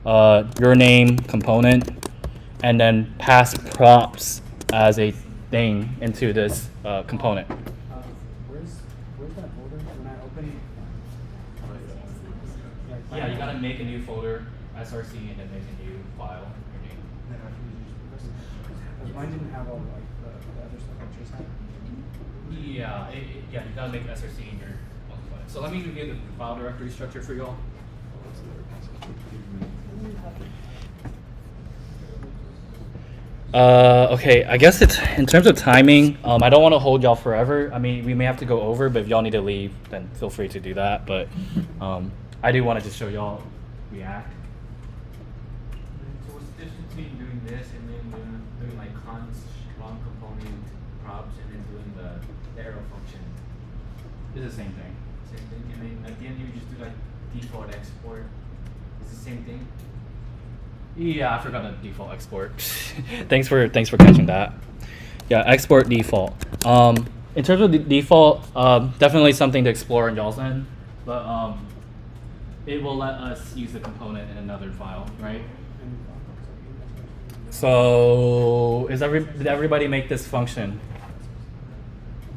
your name component, and then pass props as a thing into this component. Where's that folder when I open it? Yeah, you gotta make a new folder, src, and then make a new file. Your name. Then I can use because mine didn't have all like the other stuff I just had. Yeah, you gotta make an src in your component. So let me review the file directory structure for y'all. Okay, I guess it's in terms of timing. I don't want to hold y'all forever. I mean, we may have to go over, but if y'all need to leave, then feel free to do that. But I do want to just show y'all React. So what's the difference between doing this and then doing like const long component props and then doing the arrow function? It's the same thing. Same thing. And then at the end you just do like default export. It's the same thing. Yeah, I forgot to default export. thanks for catching that. Yeah, export default. In terms of the default, definitely something to explore in y'all's end, but it will let us use the component in another file, right? So did everybody make this function?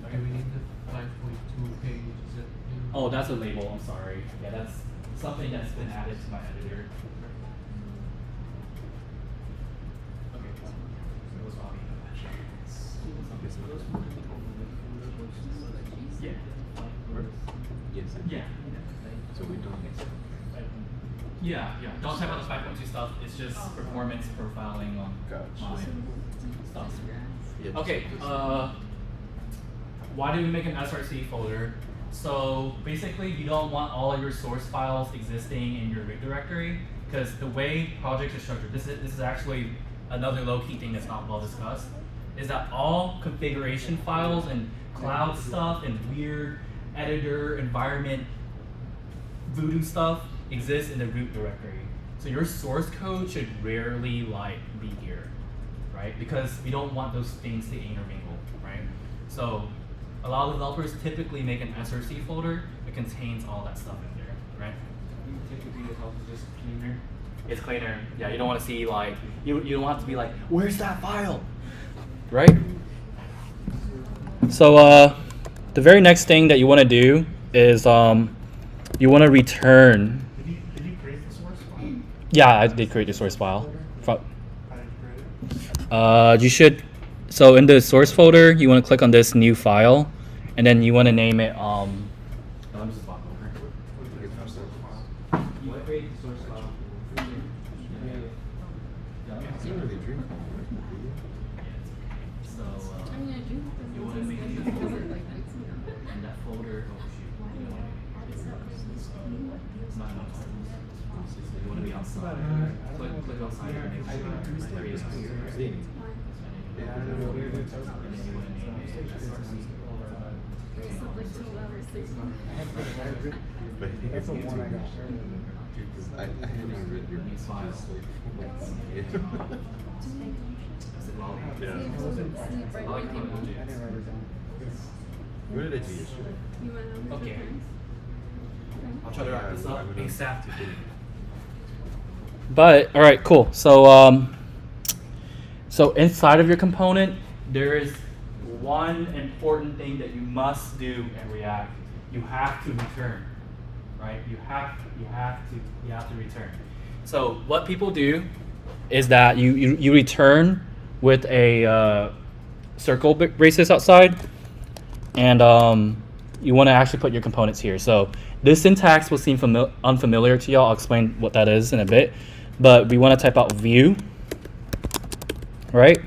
Okay, we need the 5.2 page. Is it? Oh, that's a label. I'm sorry. Yeah, that's something that's been added to my editor. Okay, so those all Yeah. Yes. Yeah. So we don't. Yeah. Don't type out the 5.2 stuff. It's just performance profiling on Gotcha. my stuff. Yeah, Okay. Why do we make an src folder? So basically, you don't want all of your source files existing in your root directory, because the way projects are structured, this is actually another low-key thing that's not well discussed, is that all configuration files and cloud stuff and weird editor environment voodoo stuff exists in the root directory. So your source code should rarely be here, right? Because we don't want those things to intermingle, right? So a lot of developers typically make an src folder that contains all that stuff in there, right? Typically it's also just cleaner. It's cleaner. Yeah, you don't want to see you don't want to be like, where's that file? Right? So the very next thing that you want to do is you want to return. Did you create the source file? Yeah, I did create the source file. How did you create You should. So in the source folder, you want to click on this new file, and then you want to name it. Let me just walk over. You create the source file. It's not really dream. So I mean, I do. you want to make a new folder, and that folder. Oh shoot. You don't want to it's not enough time. So you want to be outside. Click outside and make sure create a folder. Yeah, I know. And then you want to name it SRC. Like 2 hours, 6 months. But That's the one I got. I hadn't even read your These files. Yeah. Sleep right Oh, when you you can't came do home. I didn't write it down. What did I do yesterday? You went on Okay. friends? I'll try to wrap this Yeah, I up would- ASAP. But all right, cool. So so inside of your component, there is one important thing that you must do in React. You have to return, right? You have to return. So what people do is that you return with a circle braces outside, and you want to actually put your components here. So this syntax will seem unfamiliar to y'all. I'll explain what that is in a bit, but we want to type out view, right?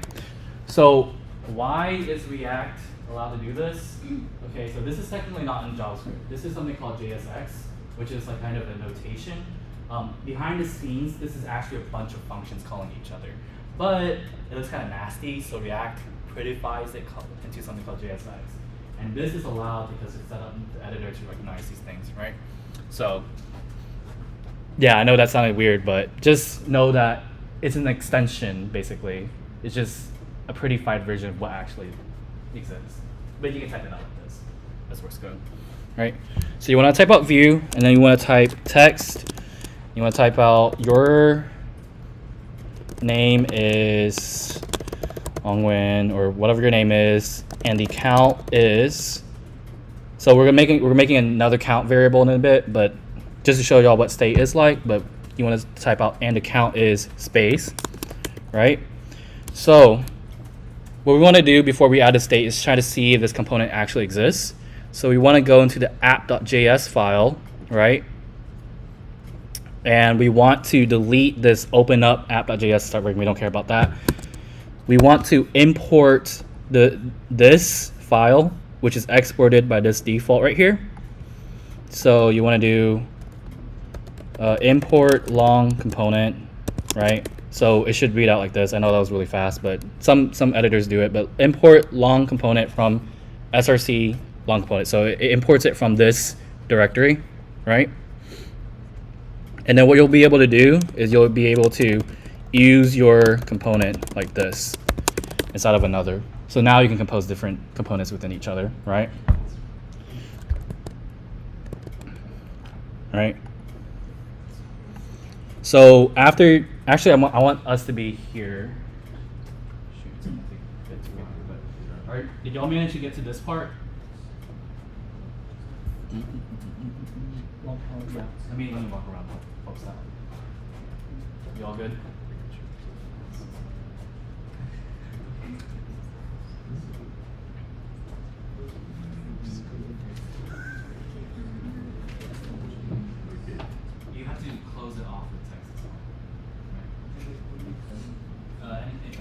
So why is React allowed to do this? Okay, so this is technically not in JavaScript. This is something called JSX, which is like kind of a notation. Behind the scenes, this is actually a bunch of functions calling each other. But it looks kind of nasty, so React prettifies it into something called JSX. And this is allowed because it's set up in the editor to recognize these things, right? So, yeah, I know that sounded weird, but just know that it's an extension, basically. It's just a prettified version of what actually exists. But you can type it out like this. This works good, right? So you want to type out view, and then you want to type text. You want to type out your name is Ongwin, or whatever your name is, and the count is. So we're making another count variable in a bit, but just to show y'all what state is like. But you want to type out and the count is space, right? So what we want to do before we add a state is try to see if this component actually exists. So we want to go into the app.js file, right? And we want to delete this open up app.js start break. We don't care about that. We want to import this file, which is exported by this default right here. So you want to do import long component, right? So it should read out like this. I know that was really fast, but some editors do it. But import long component from src long component. So it imports it from this directory, right? And then what you'll be able to do is you'll be able to use your component like this inside of another. So now you can compose different components within each other, right? Right. So after, actually, I want us to be here. Shoot, it's gonna take a bit to get through, but all right, did y'all manage to get to this part? Well, yeah. Let me walk around, folks. That. You all good? You have to close it off with text as well. Right? Anything,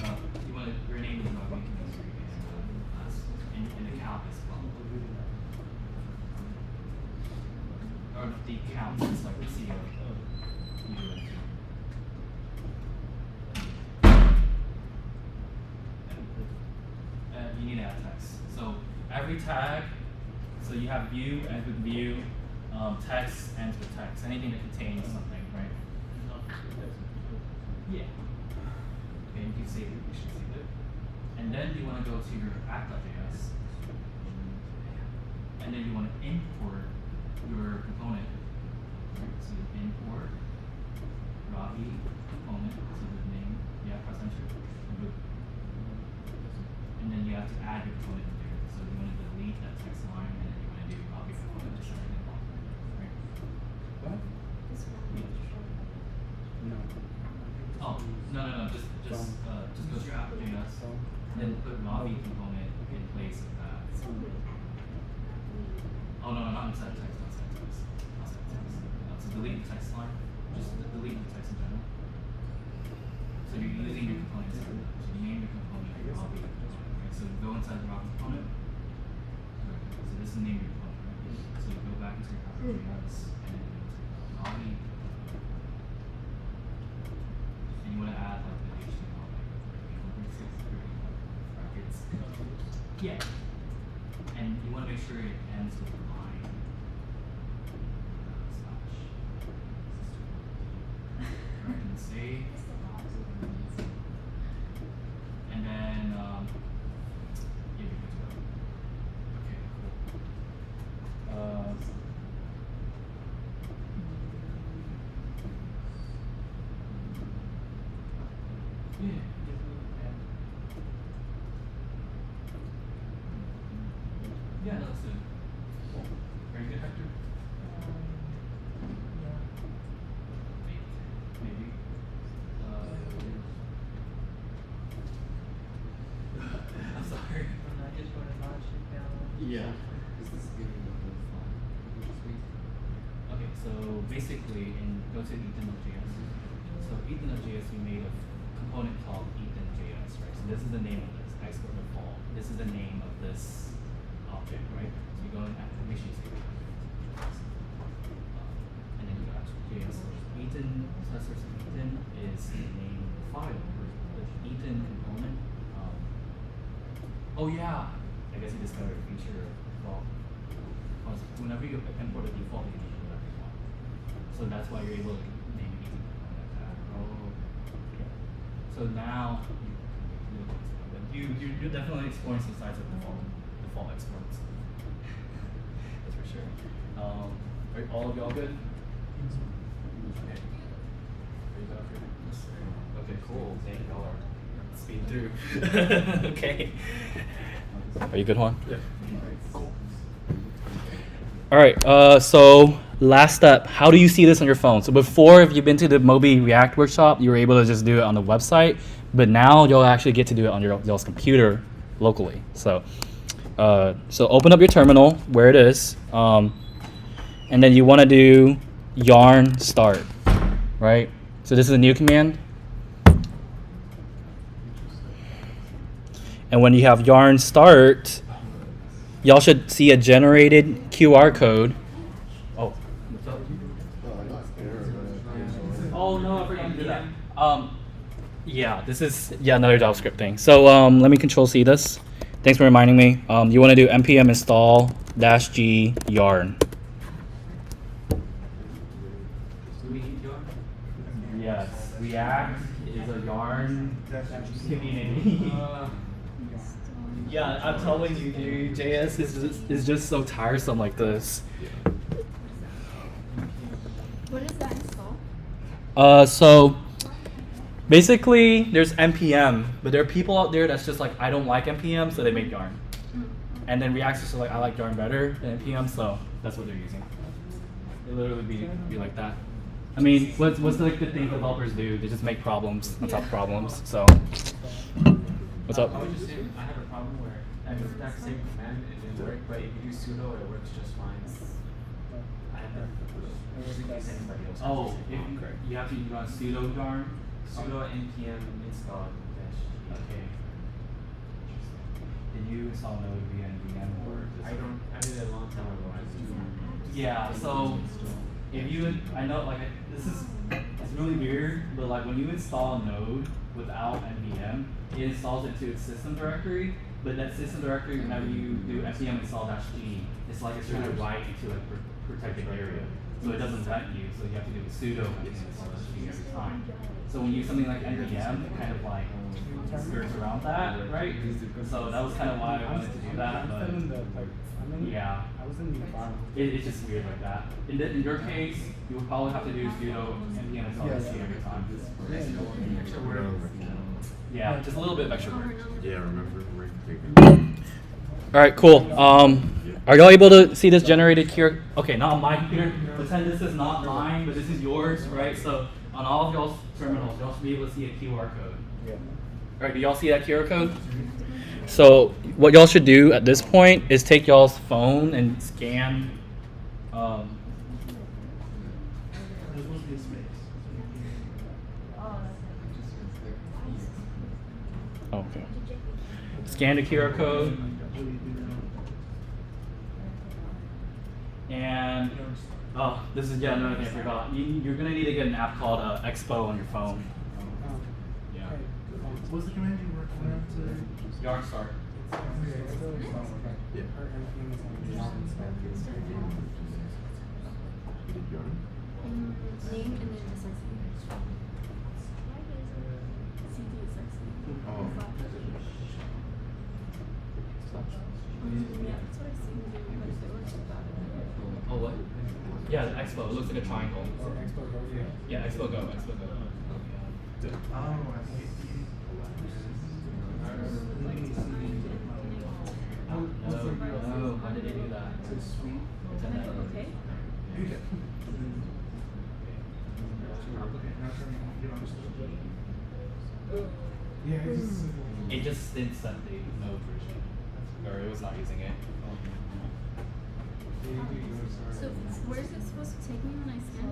you want to, your name is not making this and the count as well. Or the count is like the CO you do it. You need to add text. So every tag, so you have view, ends with view, text ends with text. Anything that contains something, right? Yeah. Okay, you can save it. You should save it. And then you want to go to your app.js. And then you want to import your component. Right? So you import Ravi component. So the name, yeah, press enter. And then you have to add your component in there. So you want to delete that text line, and then you want to do Ravi component to start it off. Right? What? This one. No. Oh, Oh, no. Just go to your app.js, then put Mavi component in place of that. Oh no, not inside text, not inside text. So delete the text line, just delete the text in general. So you're using your components. So you name your component Mavi component, right? So go inside the Mavi component. So this is the name of your component, right? So you go back into your app.js and Mavi. And you want to add like the HTML, brackets. Yeah. And you want to make sure it ends with a line. Right, and save. And then, yeah, you're good to go. Okay, cool. Yeah. Yeah, no, that's good. Are you good, Hector? Maybe. I'm sorry. And I just want to launch it down. Yeah. Is this giving the whole file? Just wait. Okay, so basically, go to Ethan.js. So Ethan.js, we made a component called Ethan.js, right? So this is the name of this, export default. This is the name of this object, right? So you go and make sure you save it. And then you go to JS. Ethan, source of Ethan is the name of the file. The Ethan component. Oh yeah, I guess you discovered a feature of default. Whenever you import a default, you can do whatever you want. So that's why you're able to name it Ethan component like that. Oh, yeah. So now you're definitely exploring some sides of default exports. That's for sure. Are all of y'all good? Okay. Are you good up here? Yes, sir. Okay, cool. Thank y'all are speeding through. Okay. Are you good, Juan? Yeah. Cool. All right. So last step. How do you see this on your phone? So before, if you've been to the Moby React workshop, you were able to just do it on the website. But now you'll actually get to do it on y'all's computer locally. So open up your terminal where it is, and then you want to do yarn start, right? So this is a new command. And when you have yarn start, y'all should see a generated QR code. Oh. Oh no, I forgot to do that. Yeah, this is another JavaScript thing. So let me Control-C this. Thanks for reminding me. You want to do npm install -g yarn. Yes, React is a yarn community. Yeah, I'm telling you, dude, JS is just so tiresome like this. What is that install? So basically, there's npm, but there are people out there that's just like, I don't like npm, so they make yarn. And then React's just like, I like yarn better than npm, so that's what they're using. It literally be like that. I mean, what's the good thing developers do? They just make problems on top of problems. So, what's up? I would just say I have a problem where I moved that same command and it didn't work, but if you do sudo, it works just fine. I have that. Just in case anybody else. Oh, if you have to run sudo yarn. Sudo npm install -g. Okay. Did you install Node via npm or? I did it a long time ago. I just Yeah. So if you, I know like it's really weird, but like when you install Node without npm, it installs it to its system directory. But that system directory, whenever you do npm install -g, it's like it's trying to write into a protected area. So it doesn't let you, so you have to do a sudo npm install -g every time. So when you use something like npm, it kind of like skirts around that, right? So that was kind of why I wanted to do that. But yeah, it's just weird like that. In your case, you would probably have to do sudo npm install -g every time. extra word. Yeah, just a little bit of extra work. Yeah, remember? All right, cool. Are y'all able to see this generated here? Okay, not on my computer. Pretend this is not mine, but this is yours, right? So on all of y'all's terminals, y'all should be able to see a QR code. Yeah. All right, do y'all see that QR code? So what y'all should do at this point is take y'all's phone and scan. There's supposed to be a space. Okay. Scan the QR code. And oh, this is another thing I forgot. You're gonna need to get an app called Expo on your phone. Yeah. What's the command you recommend to? Yarn start. Yeah. You did yarn? Name and then the sexy. CD is sexy. Oh. Yeah, that's what I see you do, but it works without it. Oh what? Yeah, the Expo. It looks like a triangle. Yeah, Expo Go. Expo Go. Oh, I think No. How did they do that? Okay. It just didn't set the node version, or it was not using it. So where's it supposed to take me when I scan?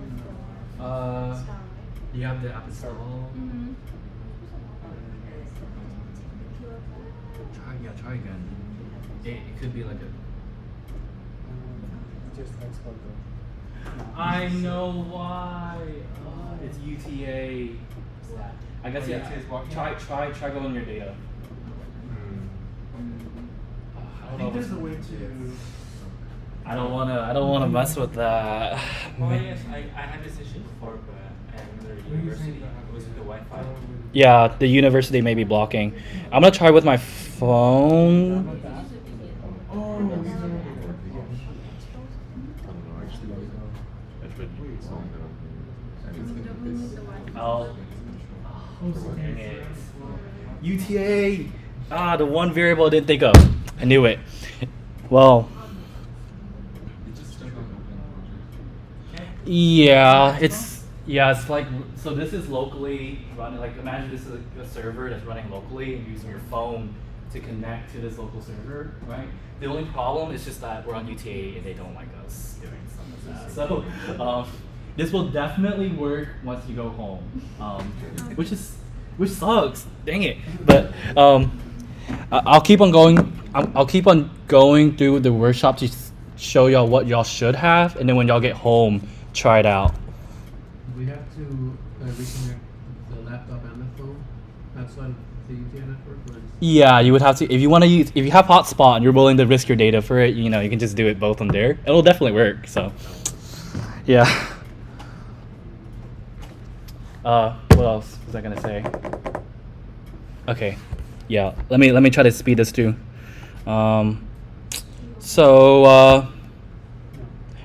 You have the app installed. Mm-hmm. Try again. It could be like a. Just Expo Go. I know why. It's UTA. I guess yeah. Try go in your data. I I don't think know. there's a way to. I don't wanna mess with that. Oh yes, I had this issue before, but at another university, was it the Wi-Fi? Yeah, the university may be blocking. I'm gonna try with my phone. I don't know, actually. I tried solving that. And it's Don't we need the Wi-Fi? Oh, dang it. UTA. The one variable I didn't think of. I knew it. Well. Yeah, it's like, so this is locally running, like imagine this is a server that's running locally and using your phone to connect to this local server, right? The only problem is just that we're on UTA and they don't like us doing something like that. So this will definitely work once you go home, which sucks, dang it. But I'll keep on going. I'll keep on going through the workshop to show y'all what y'all should have, and then when y'all get home, try it out. We have to reconnect the laptop and the phone outside of the UTI network. Or Yeah, you would have to if you want to use if you have hotspot and you're willing to risk your data for it. You know, you can just do it both on there. It'll definitely work. So, yeah. What else was I gonna say? Okay, yeah. Let me try to speed this through.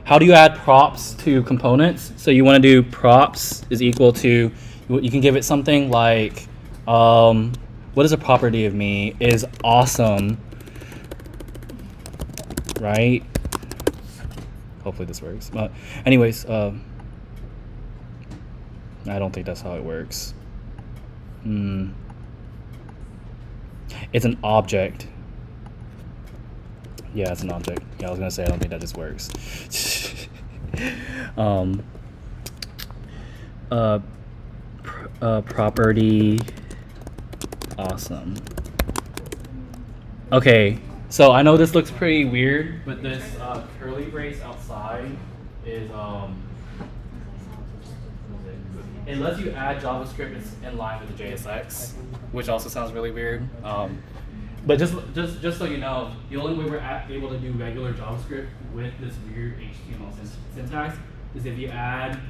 How do you add props to components? So you want to do props is equal to, you can give it something like, what is a property of me is awesome, right? Hopefully this works. But anyways, I don't think that's how it works. It's an object. Yeah, it's an object. Yeah, I was gonna say I don't think that just works. Property. Awesome. Okay, so I know this looks pretty weird, but this curly brace outside is it lets you add JavaScript in line with the JSX, which also sounds really weird. But just so you know, the only way we're able to do regular JavaScript with this weird HTML syntax is if you add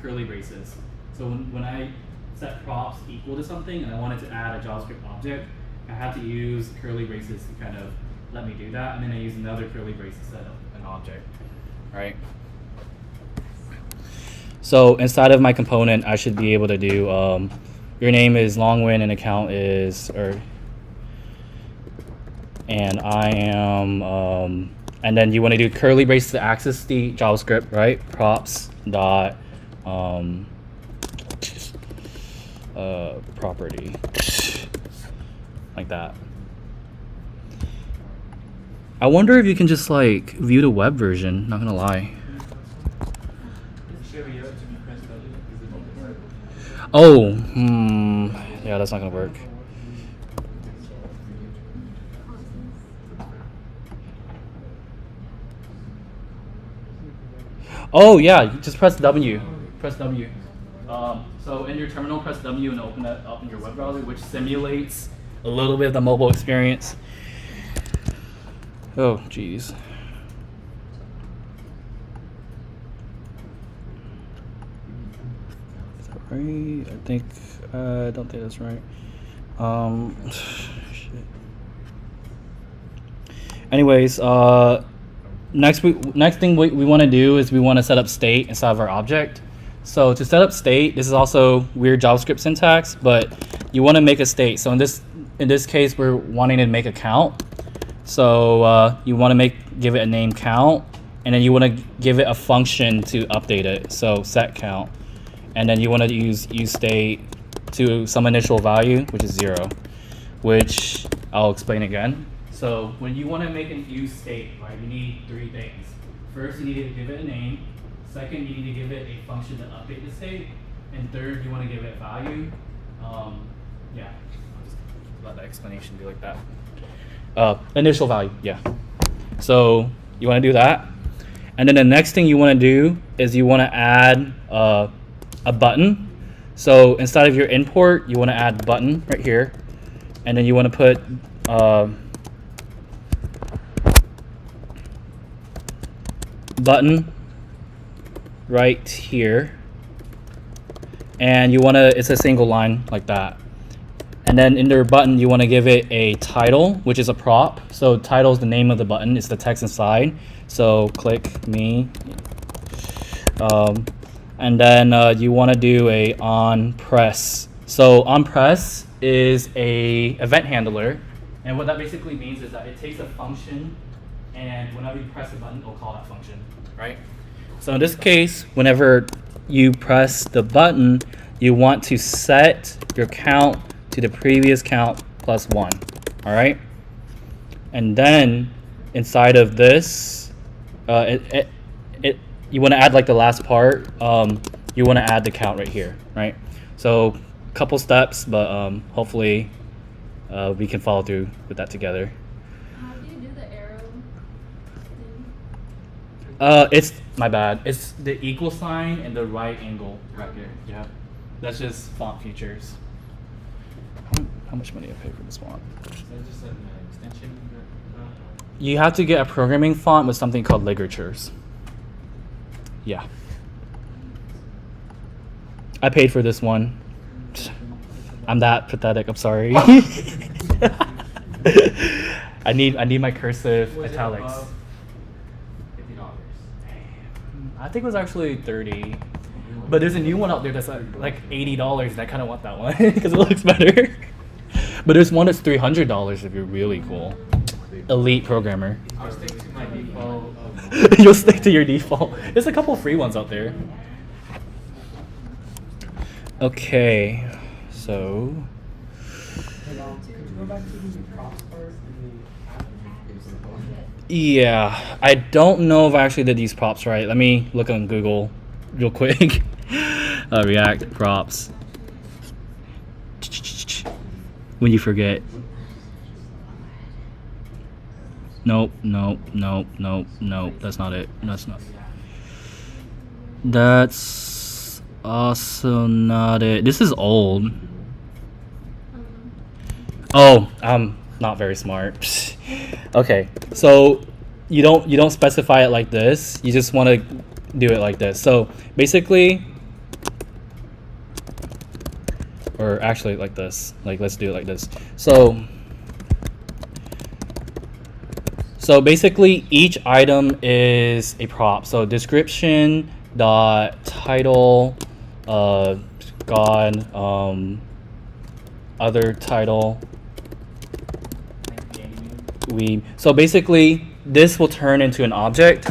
curly braces. So when I set props equal to something and I wanted to add a JavaScript object, I had to use curly braces to kind of let me do that, and then I use another curly brace to set up an object, right? So inside of my component, I should be able to do your name is Longwin and account is and I am, and then you want to do curly braces to access the JavaScript, right? Props dot, property, like that. I wonder if you can just like view the web version. Not gonna lie. Should we to be pressed W? Oh, yeah, that's not gonna work. Oh yeah, you just press W. Press W. So in your terminal, press W and open that up in your web browser, which simulates a little bit of the mobile experience. Oh, jeez. Is that right? I don't think that's right. Shit. Anyways, next thing we want to do is we want to set up state inside of our object. So to set up state, this is also weird JavaScript syntax, but you want to make a state. So in this case, we're wanting to make a count. So you want to give it a name count, and then you want to give it a function to update it. So set count, and then you want to use state to some initial value, which is 0, which I'll explain again. So when you want to make an use state, right, you need 3 things. First, you need to give it a name. Second, you need to give it a function to update the state. And third, you want to give it value. Yeah, I'll just let that explanation be like that. Initial value, yeah. So you want to do that. And then the next thing you want to do is you want to add a button. So inside of your import, you want to add button right here. And then you want to put button right here, and you want to, it's a single line like that. And then in their button, you want to give it a title, which is a prop. So title is the name of the button, it's the text inside. So click me, and then you want to do a on press. So on press is a event handler, and what that basically means is that it takes a function, and whenever you press a button, it'll call that function, right? So in this case, whenever you press the button, you want to set your count to the previous count plus 1, all right? And then inside of this, you want to add like the last part, you want to add the count right here, right? So a couple steps, but hopefully we can follow through with that together. How do you do the arrow thing? It's my bad. It's the equal sign and the right angle bracket. Yeah, that's just font features. How much money I pay for this font? Is that just an extension? You have to get a programming font with something called ligatures. Yeah. I paid for this one. I'm that pathetic. I'm sorry. I need my cursive Was it italics. above $50? I think it was actually 30. But there's a new one out there that's like $80, and I kind of want that one because it looks better. But there's one that's $300 if you're really cool. Elite programmer. I'll stick to my default. You'll stick to your default. There's a couple free ones out there. Okay, so Could you go back to the props part in yeah, I don't know if I actually did these props right. Let me look on Google real quick. React props. When you forget. Nope. That's not it. That's also not it. This is old. Oh, I'm not very smart. Okay, so you don't specify it like this. You just want to do it like this. So basically, or actually like this. Like let's do it like this. So basically, each item is a prop. So description dot title, other title. So basically, this will turn into an object,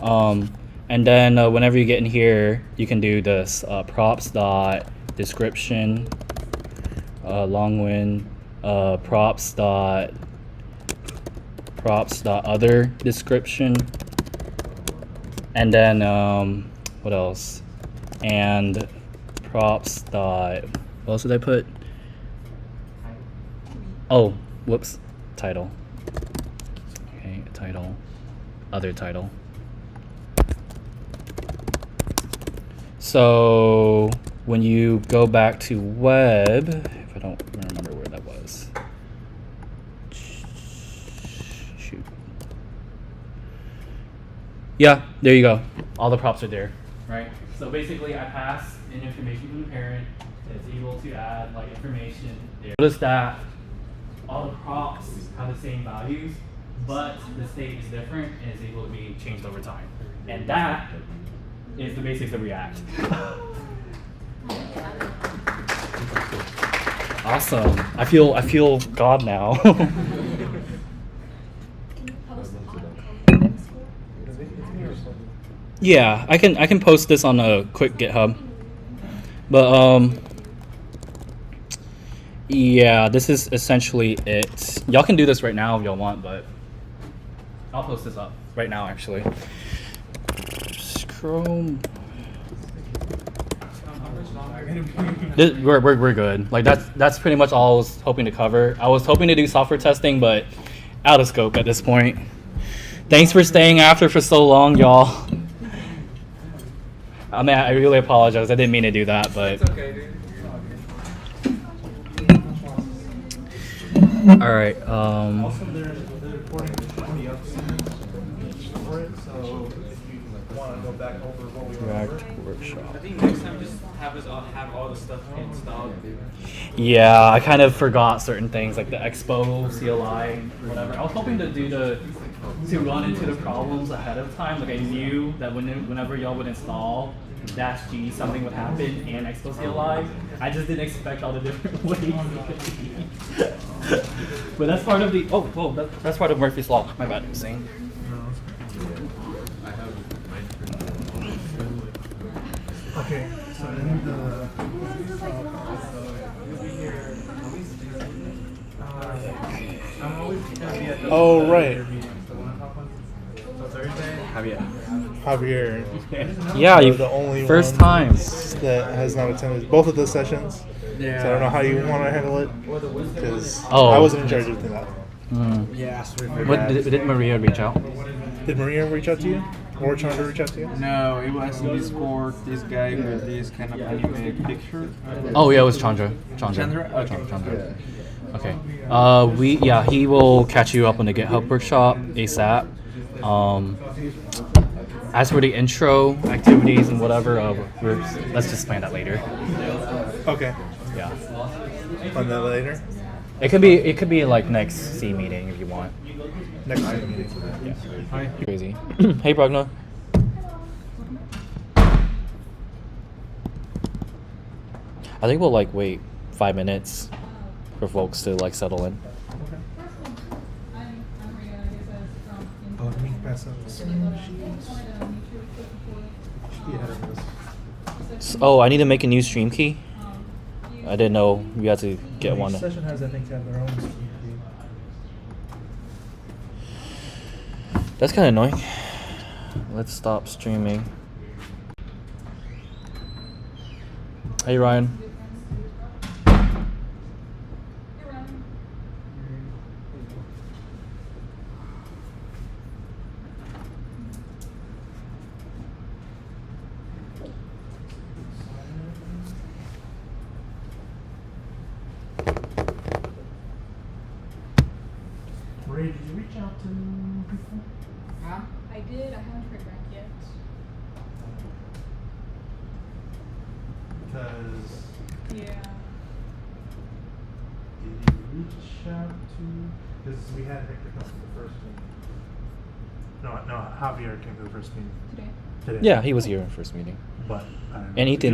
and then whenever you get in here, you can do this props dot description Longwin, props dot other description, and then what else? And props dot what else did I put? Oh, whoops, title. Okay, title, other title. So when you go back to web, if I don't remember where that was. Shoot. Yeah, there you go. All the props are there, right? So basically I pass in information from the parent that's able to add like information there. Notice that all the props have the same values, but the state is different and is able to be changed over time. And that is the basics of React. Awesome. I feel God now. Can you post it on Code School? Yeah, I can post this on a quick GitHub. But yeah, this is essentially it. Y'all can do this right now if y'all want, but I'll post this up right now actually. Chrome. We're good. Like that's pretty much all I was hoping to cover. I was hoping to do software testing, but out of scope at this point. Thanks for staying after for so long, y'all. I mean, I really apologize. I didn't mean to do that, but It's okay, dude. all right. Also, the recording should be up soon for it, so if you want to go back over what we went over. React workshop. I think next time just have us all have all the stuff installed. Yeah, I kind of forgot certain things like the Expo, CLI, whatever. I was hoping to do to run into the problems ahead of time. Like I knew that whenever y'all would install -G, something would happen in Expo CLI. I just didn't expect all the different ways it could be. But that's part of the that's part of Murphy's Law. My bad, Hussein. Okay, so then I'm always gonna be at the Oh, right. So Thursday. Javier. Yeah, You're you the only first one time. that has not attended both of the sessions. Yeah. So I don't know how you want to handle it because Oh. I wasn't in charge of that. Yes, we What did Maria reach out? Did Maria reach out to you, or Chandra reach out to you? No, it was in Discord, this guy with this kind of anime picture. Oh yeah, it was Chandra. Chandra? Okay. Chandra. Okay. He will catch you up on the GitHub workshop ASAP. As for the intro activities and whatever, let's just plan that later. Okay. Yeah. On that later. It could be like next C meeting if you want. Next meeting. Yeah. Hi. Crazy. Hey Pragna. I think we'll like wait 5 minutes for folks to like settle in. Oh, let me pass out the screen sheets. Should be ahead of us. Oh, I need to make a new stream key. I didn't know we had to get one. Each session has, I think, to have their own screen key. That's kind of annoying. Let's stop streaming. Hey Ryan. Maria, did you reach out to people? I did. I haven't heard back yet. Because Yeah. did you reach out to? Because we had Victor come to the first meeting. No, Javier came to the first meeting Today. today. Yeah, he was here in first meeting. But I don't know. And Ethan